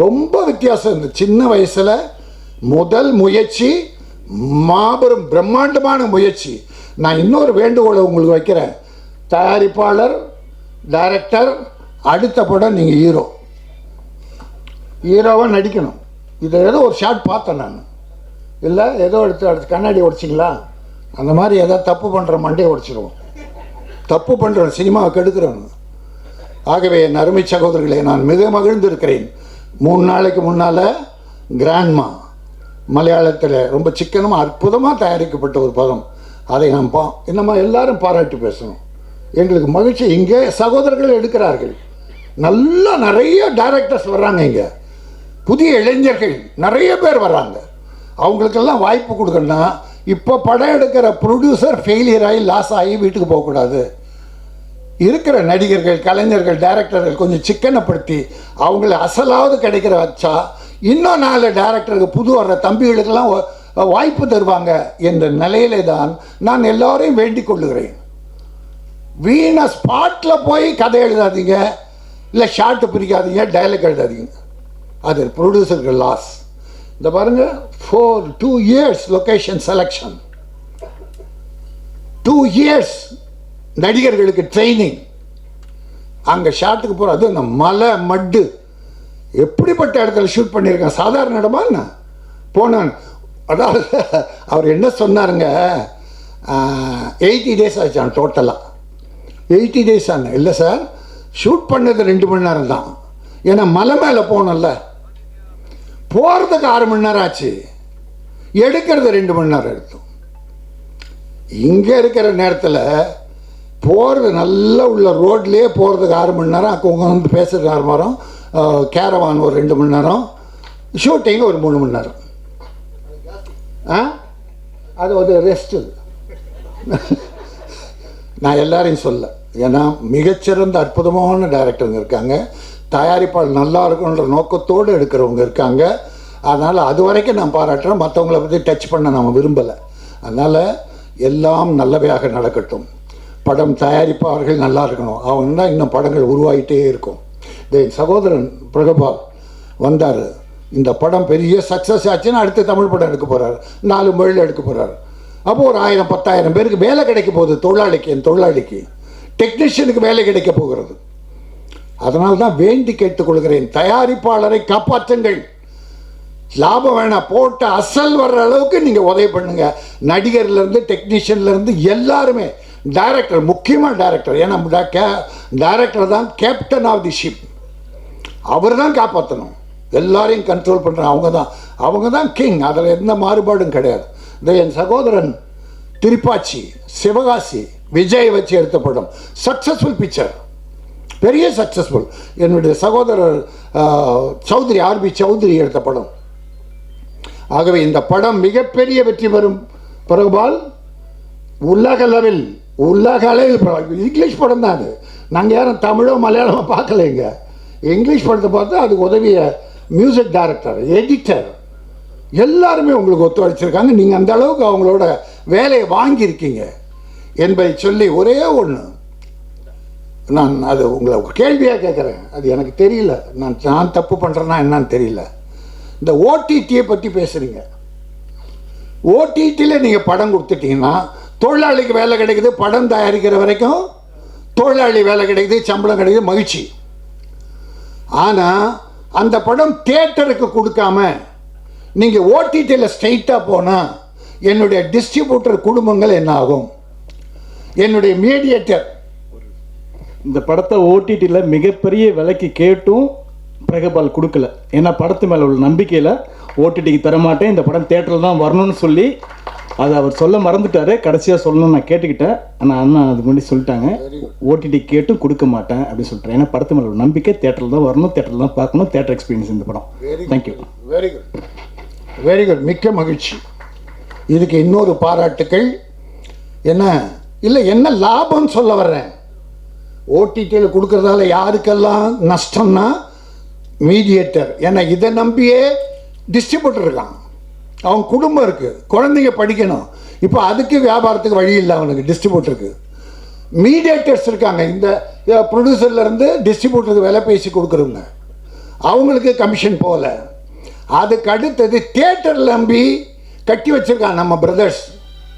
ரொம்ப வித்தியாசம். இந்த சின்ன வயசில் முதல் முயற்சி, மாபெரும் பிரம்மாண்டமான முயற்சி. நான் இன்னொரு வேண்டுகோளை உங்களுக்கு வைக்கிறேன். தயாரிப்பாளர், டைரக்டர், அடுத்த படம் நீங்கள் ஹீரோவாக நடிக்கணும். இதை ஏதோ ஒரு ஷாட் பார்த்தேன் நான். இல்லை ஏதோ அடுத்து கண்ணாடி உடைச்சிங்களா, அந்த மாதிரி ஏதோ தப்பு பண்ணுற மண்டையை உடைச்சிடுவோம். தப்பு பண்ணுறோம், சினிமாவை கெடுக்கிறோம். ஆகவே என் அருமை சகோதரர்களை நான் மிக மகிழ்ந்திருக்கிறேன். 3 நாளைக்கு முன்னால் கிராண்ட்மா மலையாளத்தில் ரொம்ப சிக்கனமாக அற்புதமாக தயாரிக்கப்பட்ட ஒரு படம். அதை நாம் நம்ம எல்லாரும் பாராட்டி பேசணும். எங்களுக்கு மகிழ்ச்சி. இங்கே சகோதரர்கள் எடுக்கிறார்கள், நல்லா நிறைய டைரக்டர்ஸ் வர்றாங்க, இங்கே புதிய இளைஞர்கள் நிறைய பேர் வர்றாங்க. அவங்களுக்கெல்லாம் வாய்ப்பு கொடுக்கணும்னா இப்போ படம் எடுக்கிற ப்ரொடியூசர் ஃபெயிலியர் ஆகி லாஸ் ஆகி வீட்டுக்கு போகக்கூடாது. இருக்கிற நடிகர்கள், கலைஞர்கள், டைரக்டர்கள் கொஞ்சம் சிக்கனப்படுத்தி அவங்கள அசலாவது கிடைக்கிற வச்சா இன்னும் 4 டைரக்டருக்கு புது வர்ற தம்பிகளுக்கெல்லாம் வாய்ப்பு தருவாங்க என்ற நிலையிலே தான் நான் எல்லோரையும் வேண்டிக் கொள்ளுகிறேன். வீண ஸ்பாட்டில் போய் கதை எழுதாதீங்க, இல்லை ஷார்ட்டு பிரிக்காதீங்க, டைலாக் எழுதாதீங்க. அது ப்ரொடியூசருக்கு லாஸ். இந்த பாருங்க, 2 years லொக்கேஷன் செலெக்ஷன், 2 years நடிகர்களுக்கு ட்ரைனிங். அங்கே ஷாட்டுக்கு போகிற அது இந்த மலை மட்டு எப்படிப்பட்ட இடத்துல ஷூட் பண்ணியிருக்கேன். சாதாரண இடமா என்ன போனேன். அதாவது அவர் என்ன சொன்னாருங்க, 80 days ஆச்சான் டோட்டலாக. 80 days ஆன இல்லை சார், ஷூட் பண்ணது 2 மணி நேரம் தான். ஏன்னா மலை மேலே போனோம்ல, போகிறதுக்கு 6 மணி நேரம் ஆச்சு, எடுக்கிறது 2 மணி நேரம் எடுத்தோம். இங்கே இருக்கிற நேரத்தில் போகிறது நல்லா உள்ள ரோட்லேயே போகிறதுக்கு 6 மணி நேரம், அவங்க வந்து பேசுகிறதுக்கு 6 மணி நேரம், கேரவான் ஒரு 2 மணி நேரம், ஷூட்டிங் ஒரு 3 மணி நேரம். அது ஒரு ரெஸ்ட்டு. நான் எல்லாரையும் சொல்ல, ஏன்னா மிகச்சிறந்த அற்புதமான டைரக்டருங்க இருக்காங்க, தயாரிப்பாளர் நல்லா இருக்குன்ற நோக்கத்தோடு எடுக்கிறவங்க இருக்காங்க. அதனால் அது வரைக்கும் நான் பாராட்டுறேன், மற்றவங்கள பற்றி டச் பண்ண நம்ம விரும்பலை. அதனால் எல்லாம் நல்லவையாக நடக்கட்டும். படம் தயாரிப்பாளர்கள் நல்லா இருக்கணும், அவங்க தான் இன்னும் படங்கள் உருவாகிட்டே இருக்கும். என் சகோதரன் பிரகபால் வந்தார், இந்த படம் பெரிய சக்ஸஸ் ஆச்சுன்னா அடுத்து தமிழ் படம் எடுக்க போகிறார், 4 மொழியில் எடுக்க போகிறார். அப்போது ஒரு 1000-10,000 பேருக்கு வேலை கிடைக்க போகுது. என் தொழிலாளிக்கு டெக்னீஷியனுக்கு வேலை கிடைக்க போகிறது. அதனால தான் வேண்டி கேட்டுக்கொள்கிறேன், தயாரிப்பாளரை காப்பாற்றுங்கள். லாபம் வேணாம், போட்ட அசல் வர்ற அளவுக்கு நீங்கள் உதவி பண்ணுங்க. நடிகர்லேருந்து டெக்னீஷியன்லேருந்து எல்லாருமே, டைரக்டர் முக்கியமாக டைரக்டர், ஏன்னா டைரக்டர் தான் கேப்டன் ஆஃப் தி ஷிப். அவர் தான் காப்பாற்றணும், எல்லாரையும் கண்ட்ரோல் பண்ணுற அவங்க தான் கிங். அதில் எந்த மாறுபாடும் கிடையாது. இந்த என் சகோதரன் திருப்பாச்சி, சிவகாசி, விஜய் வச்சு எடுத்த படம் சக்ஸஸ்ஃபுல் பிக்சர், பெரிய சக்ஸஸ்ஃபுல். என்னுடைய சகோதரர் சௌத்ரி, ஆர்பி சௌத்ரி எடுத்த படம். ஆகவே இந்த படம் மிகப்பெரிய வெற்றி பெறும். பிரபால் உலக அளவில் இங்கிலீஷ் படம் தான் அது. நாங்கள் யாரும் தமிழோ மலையாளமோ பார்க்கலைங்க. இங்கிலீஷ் படத்தை பார்த்தா அதுக்கு உதவிய மியூசிக் டைரக்டர், எடிட்டர் எல்லாருமே உங்களுக்கு ஒத்துழைச்சிருக்காங்க. நீங்கள் அந்த அளவுக்கு அவங்களோட வேலையை வாங்கியிருக்கீங்க என்பதை சொல்லி ஒரே ஒன்று நான் அது உங்களை கேள்வியாக கேட்குறேன். அது எனக்கு தெரியல, நான் தப்பு பண்ணுறேன்னா என்னன்னு தெரியல. இந்த ஓடிடியை பற்றி பேசுகிறீங்க. ஓடிடியில் நீங்கள் படம் கொடுத்துட்டீங்கன்னா தொழிலாளிக்கு வேலை கிடைக்குது, படம் தயாரிக்கிற வரைக்கும் தொழிலாளி வேலை கிடைக்குது, சம்பளம் கிடைக்குது, மகிழ்ச்சி. ஆனால் அந்த படம் தியேட்டருக்கு கொடுக்காம நீங்கள் ஓடிடியில் ஸ்ட்ரைட்டாக போனால் என்னுடைய டிஸ்ட்ரிபியூட்டர் குடும்பங்கள் என்ன ஆகும்? என்னுடைய மீடியேட்டர் இந்த படத்தை ஓடிடியில் மிகப்பெரிய விலைக்கு கேட்டும் பிரகபால் கொடுக்கல. ஏன்னா படத்து மேலே உள்ள நம்பிக்கையில் ஓடிடிக்கு தரமாட்டேன், இந்த படம் தேட்டரில் தான் வரணும்னு சொல்லி அதை அவர் சொல்ல மறந்துட்டார். கடைசியாக சொல்லணும்னு நான் கேட்டுக்கிட்டேன், ஆனால் அண்ணா அதுக்கு முன்னாடி சொல்லிட்டாங்க ஓடிடி கேட்டும் கொடுக்க மாட்டேன் அப்படின்னு சொல்லிட்டேன். ஏன்னா படத்து மேலே உள்ள நம்பிக்கை தேட்டரில் தான் வரணும், தேட்டரில் தான் பார்க்கணும், தேட்டர் எக்ஸ்பீரியன்ஸ் இந்த படம். Thank you. Very good, very good, மிக்க மகிழ்ச்சி. இதுக்கு இன்னொரு பாராட்டுக்கள். என்ன லாபம்னு சொல்ல வர்றேன். ஓடிடியில் கொடுக்கறதால யாருக்கெல்லாம் நஷ்டம்னா மீடியேட்டர். ஏன்னா இதை நம்பியே டிஸ்ட்ரிபியூட்டர் இருக்கான், அவன் குடும்பம் இருக்குது, குழந்தைங்க படிக்கணும். இப்போ அதுக்கு வியாபாரத்துக்கு வழி இல்லை அவனுக்கு, டிஸ்ட்ரிபியூட்டருக்கு. மீடியேட்டர்ஸ் இருக்காங்க, இந்த ப்ரொடியூசர்லேருந்து டிஸ்ட்ரிபியூட்டருக்கு விலை பேசி கொடுக்குறவங்க, அவங்களுக்கு கமிஷன் போகல. அதுக்கு அடுத்தது தியேட்டரில் நம்பி கட்டி வச்சுருக்கான் நம்ம பிரதர்ஸ்,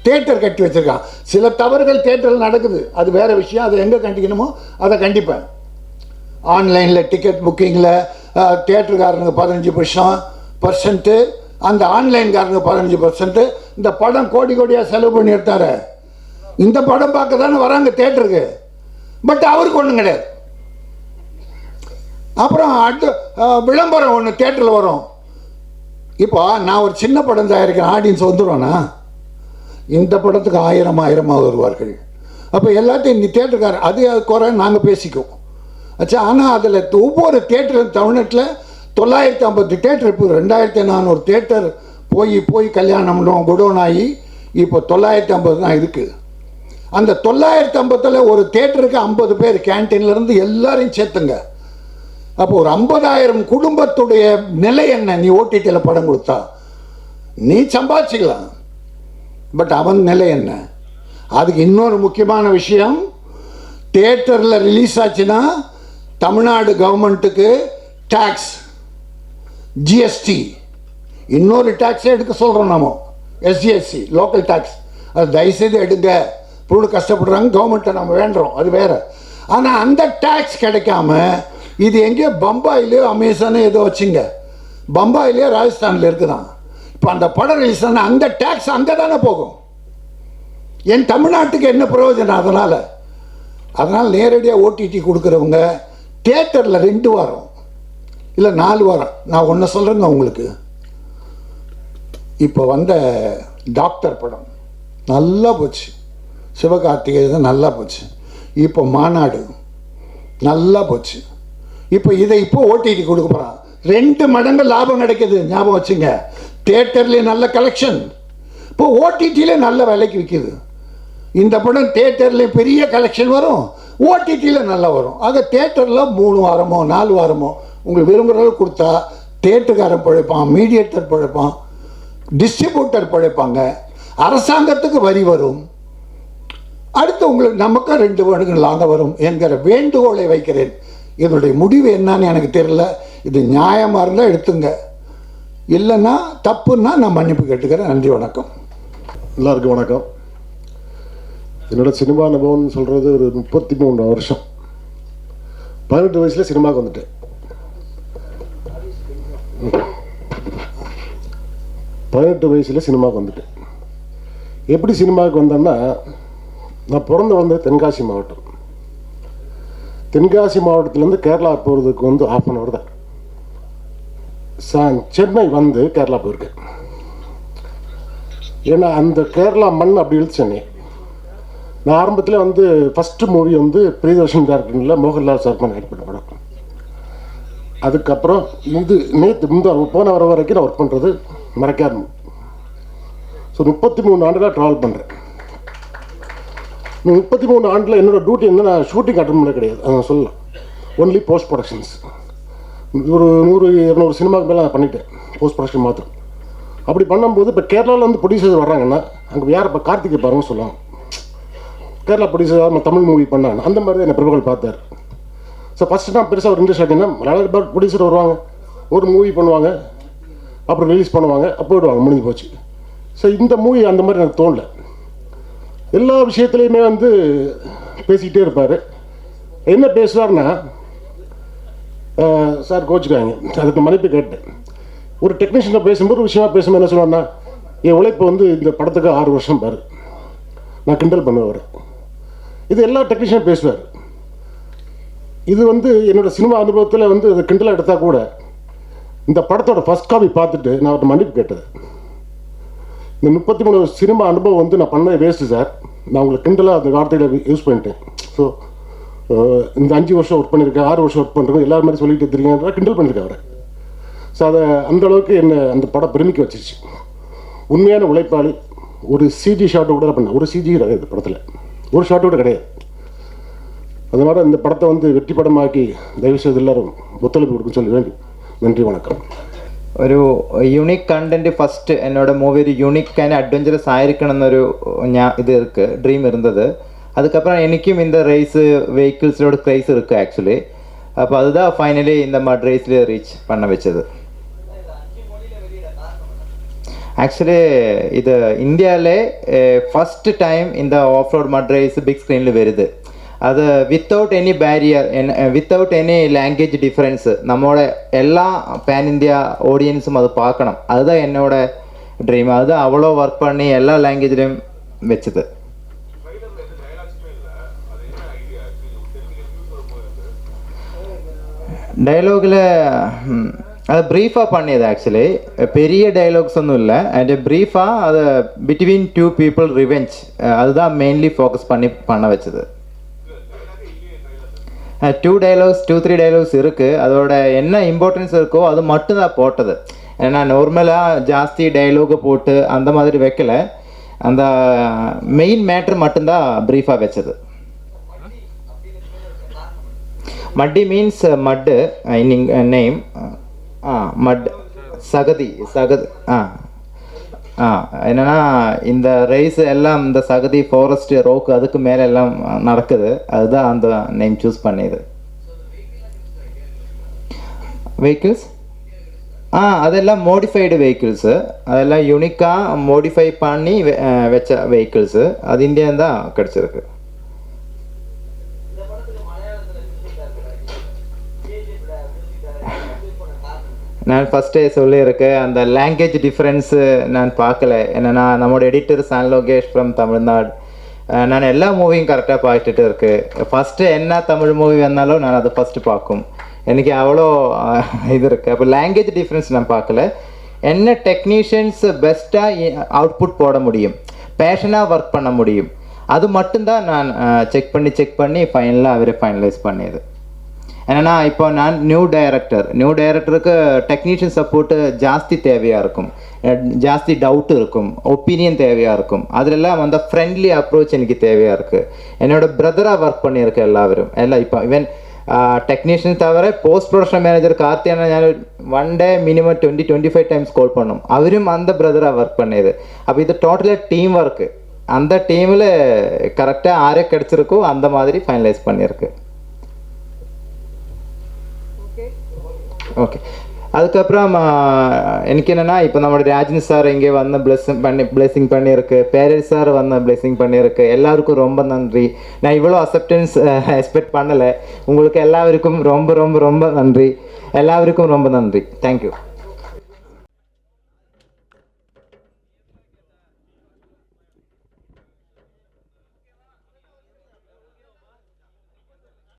தியேட்டர் கட்டி வச்சுருக்கான். சில தவறுகள் தியேட்டரில் நடக்குது, அது வேறு விஷயம், அதை எங்கே கண்டிக்கணுமோ அதை கண்டிப்பேன். ஆன்லைனில் டிக்கெட் புக்கிங்கில் தியேட்டருக்காரனுக்கு 15%, அந்த ஆன்லைன்காரனுக்கு 15%. இந்த படம் கோடி கோடியாக செலவு பண்ணி எடுத்தார். இந்த படம் பார்க்க தானே வராங்க தியேட்டருக்கு, பட் அவருக்கு ஒன்றும் கிடையாது. அப்புறம் அடுத்து விளம்பரம் ஒன்று தேட்டரில் வரும். இப்போ நான் ஒரு சின்ன படம் தயாரிக்கிறேன், ஆடியன்ஸ் வந்துடுவானா? இந்த படத்துக்கு ஆயிரமாக வருவார்கள். அப்போ எல்லாத்தையும் நீ தேட்டருக்காரன் அது குறை நாங்கள் பேசிக்குவோம். ஆச்சா, ஆனால் அதில் ஒவ்வொரு தேட்டரும் தமிழ்நாட்டில் 950 தேட்டர், இப்போ 2400 தேட்டர் போய் கல்யாணம் குடோன் ஆகி இப்போ 950 தான் இருக்குது. அந்த 950 ஒரு தேட்டருக்கு 50 பேர் கேன்டீன்லேருந்து எல்லாரையும் சேர்த்துங்க. அப்போ ஒரு 50,000 குடும்பத்துடைய நிலை என்ன? நீ ஓடிடியில் படம் கொடுத்தா நீ சம்பாதிச்சிக்கலாம், பட் அவன் நிலை என்ன? அதுக்கு இன்னொரு முக்கியமான விஷயம், தேட்டரில் ரிலீஸ் ஆச்சுன்னா தமிழ்நாடு கவர்மெண்ட்டுக்கு டேக்ஸ், ஜிஎஸ்டி, இன்னொரு டேக்ஸே எடுக்க சொல்கிறோம் நம்ம, எஸ்ஜிஎஸ்சி, லோக்கல் டேக்ஸ். அது தயவுசெய்து எடுங்க, பொருள் கஷ்டப்படுறாங்க, கவர்மெண்ட்டை நம்ம வேண்டுறோம், அது வேறு. ஆனால் அந்த டேக்ஸ் கிடைக்காம இது எங்கேயோ பம்பாயிலையோ அமேசானோ ஏதோ வச்சுங்க, பம்பாயிலையோ ராஜஸ்தானில் இருக்குதான். இப்போ அந்த படம் ரிலீஸ் ஆனால் அந்த டேக்ஸ் அங்கே தானே போகும். என் தமிழ்நாட்டுக்கு என்ன பிரயோஜனம்? அதனால் நேரடியாக ஓடிடி கொடுக்குறவங்க தியேட்டரில் 2 வாரம் இல்லை 4 வாரம். நான் ஒன்று சொல்கிறேங்க உங்களுக்கு, இப்போ வந்த டாக்டர் படம் நல்லா போச்சு, சிவகார்த்திகேயன் நல்லா போச்சு, இப்போ மாநாடு நல்லா போச்சு, இப்போ இதை ஓடிடி கொடுக்க போகிறான், 2 மடங்கு லாபம் கிடைக்கிது. ஞாபகம் வச்சுங்க, தியேட்டர்லேயே நல்ல கலெக்ஷன், இப்போ ஓடிடியில் நல்ல விலைக்கு விற்கிது. இந்த படம் தியேட்டரில் பெரிய கலெக்ஷன் வரும், ஓடிடியில் நல்லா வரும். ஆக தியேட்டரில் 3 வாரமோ 4 வாரமோ உங்களுக்கு விரும்புகிற அளவுக்கு கொடுத்தா தியேட்டருக்காரன் பிழைப்பான், மீடியேட்டர் பிழைப்பான், டிஸ்ட்ரிபியூட்டர் பிழைப்பாங்க, அரசாங்கத்துக்கு வரி வரும், அடுத்து உங்களுக்கு நமக்கு 2 மடங்கு லாபம் வரும் என்கிற வேண்டுகோளை வைக்கிறேன். இதனுடைய முடிவு என்னன்னு எனக்கு தெரியல. இது நியாயமாக இருந்தால் எடுத்துங்க, இல்லைன்னா தப்புன்னா நான் மன்னிப்பு கேட்டுக்கிறேன். நன்றி, வணக்கம். எல்லாருக்கும் வணக்கம். என்னோட சினிமா அனுபவம்னு சொல்கிறது ஒரு 33 வருஷம். 18 வயசில் சினிமாவுக்கு வந்துட்டேன். 18 வயசில் சினிமாவுக்கு வந்துட்டேன். எப்படி சினிமாவுக்கு வந்தேன்னா, நான் பிறந்து வந்தது தென்காசி மாவட்டம். தென்காசி மாவட்டத்துலேருந்து கேரளா போகிறதுக்கு 1/2 hour தான். சென்னை வந்து கேரளா போயிருக்கேன். ஏன்னா அந்த கேரளா மண் அப்படி இழுத்து சென்னை. நான் ஆரம்பத்தில் ஃபஸ்ட்டு மூவி பிரியதர்ஷன் டேரக்டரில் மோகன்லால் சார் ஆக்ட் பண்ண படம். அதுக்கப்புறம் போன வர வரைக்கும் நான் ஒர்க் பண்ணுறது மறக்காது. ஸோ 33 ஆண்டுகளாக ட்ராவல் பண்ணுறேன். 33 ஆண்டில் என்னோடய டியூட்டி என்ன, நான் ஷூட்டிங் அட்டன் பண்ண கிடையாது சொல்லலாம். Only post productions. ஒரு 100-200 சினிமாவுக்கு மேலே நான் பண்ணிட்டேன் போஸ்ட் ப்ரொடக்ஷன் மாத்திரம். அப்படி பண்ணும்போது இப்போ கேரளாவில் ப்ரொடியூசர் வர்றாங்கன்னா அங்கே யார் இப்போ கார்த்திகை பாருங்க சொல்லுவாங்க, கேரளா ப்ரொடியூசர் நம்ம தமிழ் மூவி பண்ணாங்க. அந்த மாதிரி தான் என்னை பிரபுகள் பார்த்தார். ஸோ ஃபஸ்ட்டு நான் பெருசாக ஒரு இன்ட்ரெஸ்ட் ஆகிட்டேன்னா, மலையாள ப்ரொடியூசர் வருவாங்க, ஒரு மூவி பண்ணுவாங்க, அப்புறம் ரிலீஸ் பண்ணுவாங்க, அப்போ விடுவாங்க, முடிஞ்சு போச்சு. ஸோ இந்த மூவி அந்த மாதிரி எனக்கு தோணல. எல்லா விஷயத்துலையுமே பேசிக்கிட்டே இருப்பார். என்ன பேசுவார்னா, சார் கோச்சுக்காங்க, அதுக்கு மன்னிப்பு கேட்டேன். ஒரு டெக்னீஷியனை பேசும்போது ஒரு விஷயமா பேசும்போது என்ன சொல்லுவார்னா, என் உழைப்பு இந்த படத்துக்கு 6 வருஷம் பாரு, நான் கிண்டல் பண்ணுவார். இது எல்லா டெக்னீஷியனும் பேசுவார். இது என்னோடய சினிமா அனுபவத்தில் அது கிண்டலாக எடுத்தால் கூட இந்த படத்தோட ஃபஸ்ட் காப்பி பார்த்துட்டு நான் அவர்கிட்ட மன்னிப்பு கேட்டது. இந்த 33 சினிமா அனுபவம் நான் பண்ணது வேஸ்ட்டு சார், நான் உங்களுக்கு கிண்டலாக அந்த வார்த்தையில் யூஸ் பண்ணிட்டேன். ஸோ இந்த 5 வருஷம் ஒர்க் பண்ணியிருக்கேன், 6 வருஷம் ஒர்க் பண்ணுறேன், எல்லாரும் மாதிரி சொல்லிட்டு தெரியுங்க, கிண்டல் பண்ணியிருக்கேன் அவரை. ஸோ அதை அந்தளவுக்கு என்னை அந்த படம் பெருமிக்க வச்சிருச்சு. உண்மையான உழைப்பாளி. ஒரு சிஜி ஷாட்டை கூட பண்ணேன், ஒரு சிஜி கிடையாது படத்தில், ஒரு ஷாட்டு கூட கிடையாது. அதனால் இந்த படத்தை வெற்றி படமாக்கி தயவுசெய்து எல்லாரும் ஒத்துழைப்பு கொடுக்குன்னு சொல்லி வேண்டி நன்றி, வணக்கம். ഒരു യുണീക്ക് കണ്ടന്റ് ഫസ്റ്റ് എന്നോட മൂவி ഒരു யூனிக் அண்ட் அட்வென்ச்சரஸ் ஆயிருக்கணும்னு ட்ரீம் இருந்தது. அதுக்கப்புறம் எனக்கும் இந்த ரேஸ் வெஹிக்கிள்ஸோட க்ரைஸ் இருக்குது ஆக்சுவலி. அப்போ அதுதான் ஃபைனலி இந்த மட் ரேஸில் ரீச் பண்ண வச்சது. ஆக்சுவலி இது இந்தியாவிலே ஃபஸ்ட்டு டைம் இந்த ஆஃப் ரோட் மட் ரேஸ் பிக் ஸ்க்ரீனில் வருது. அது without any barrier, without any language difference, நம்மளோட எல்லா பேன் இந்தியா ஆடியன்ஸும் அது பார்க்கணும். அதுதான் என்னோட ட்ரீம். அதுதான் அவ்வளோ ஒர்க் பண்ணி எல்லா லாங்குவேஜ்லேயும் வச்சது. ഡയലോഗിൽ അത് ബ്രീഫാக பண்ணியது ஆக்சுவலி பெரிய டைலாக்ஸ் ஒன்றும் இல்லை அண்ட் ப்ரீஃபாக அது பிட்வீன் டூ பீப்புள் ரிவெஞ்ச் அதுதான் மெயின்லி ஃபோக்கஸ் பண்ண வச்சது. 2-3 டைலாக்ஸ் இருக்குது. அதோட என்ன இம்பார்ட்டன்ஸ் இருக்கோ அது மட்டும்தான் போட்டது. ஏன்னா நார்மலாக ஜாஸ்தி டைலாகை போட்டு அந்த மாதிரி வைக்கல, அந்த மெயின் மேட்ரு மட்டும்தான் ப்ரீஃபாக வச்சது. மட்டி மீன்ஸ் மட்டு இன் நேம் மட் சகதி என்னன்னா இந்த ரைஸ் எல்லாம் இந்த சகதி ஃபாரஸ்ட் ரோக்கு அதுக்கு மேலே எல்லாம் நடக்குது, அதுதான் அந்த நேம் சூஸ் பண்ணியது. வெஹிக்கிள்ஸ் அதெல்லாம் மோடிஃபைடு வெஹிக்கிள்ஸு, அதெல்லாம் யூனிக்காக மோடிஃபை பண்ணி வச்ச வெஹிக்கிள்ஸு, அது இந்தியாவில் தான் கிடச்சிருக்கு. நான் ஃபஸ்ட்டே சொல்லியிருக்கேன், அந்த லாங்குவேஜ் டிஃப்ரென்ஸு நான் பார்க்கல. என்னென்னா நம்மளோட எடிட்டர் சான் லோகேஷ் ஃப்ரம் தமிழ்நாடு, நான் எல்லா மூவியும் கரெக்டாக பார்த்துட்டு இருக்கு. ஃபஸ்ட்டு என்ன தமிழ் மூவி வந்தாலும் நான் அதை ஃபஸ்ட்டு பார்க்கும், எனக்கு அவ்வளோ இது இருக்குது. அப்போ லாங்குவேஜ் டிஃப்ரென்ஸ் நான் பார்க்கல. என்ன டெக்னீஷியன்ஸ் பெஸ்ட்டாக அவுட்புட் போட முடியும், பேஷனாக ஒர்க் பண்ண முடியும், அது மட்டும்தான் நான் செக் பண்ணி ஃபைனலாக அவரை ஃபைனலைஸ் பண்ணியது. என்னென்னா இப்போ நான் நியூ டைரக்டருக்கு டெக்னீஷியன் சப்போர்ட்டு ஜாஸ்தி தேவையாக இருக்கும், ஜாஸ்தி டவுட் இருக்கும், ஒப்பீனியன் தேவையாக இருக்கும். அதிலெல்லாம் வந்து ஃப்ரெண்ட்லி அப்ரோச் எனக்கு தேவையாக இருக்குது. என்னோட பிரதராக ஒர்க் பண்ணியிருக்கேன் எல்லாம். இப்போ ஈவன் டெக்னீஷியன் தவிர போஸ்ட் ப்ரொடக்ஷன் மேனேஜர் கார்த்தியான ഞാൻ 1 day மினிமம் 20-25 டைம்ஸ் கால் பண்ணோம், அவரும் அந்த பிரதராக ஒர்க் பண்ணியது. அப்போ இது டோட்டலாக டீம் ஒர்க்கு, அந்த டீமில் கரெக்டாக ஆரே கிடச்சிருக்கோ அந்த மாதிரி ஃபைனலைஸ் பண்ணியிருக்கு. ஓகே, அதுக்கப்புறம் எனக்கு என்னென்னா இப்போ நம்மளோட ராஜினி சார் இங்கே வந்து பிளெஸிங் பண்ணியிருக்கு, பேரண்ட்ஸ் சார் வந்து பிளெஸிங் பண்ணியிருக்கு. எல்லாருக்கும் ரொம்ப நன்றி. நான் இவ்வளோ அக்செப்டன்ஸ் எக்ஸ்பெக்ட் பண்ணலை. உங்களுக்கு எல்லாருக்கும் ரொம்ப ரொம்ப ரொம்ப நன்றி. எல்லாருக்கும் ரொம்ப நன்றி. தேங்க்யூ.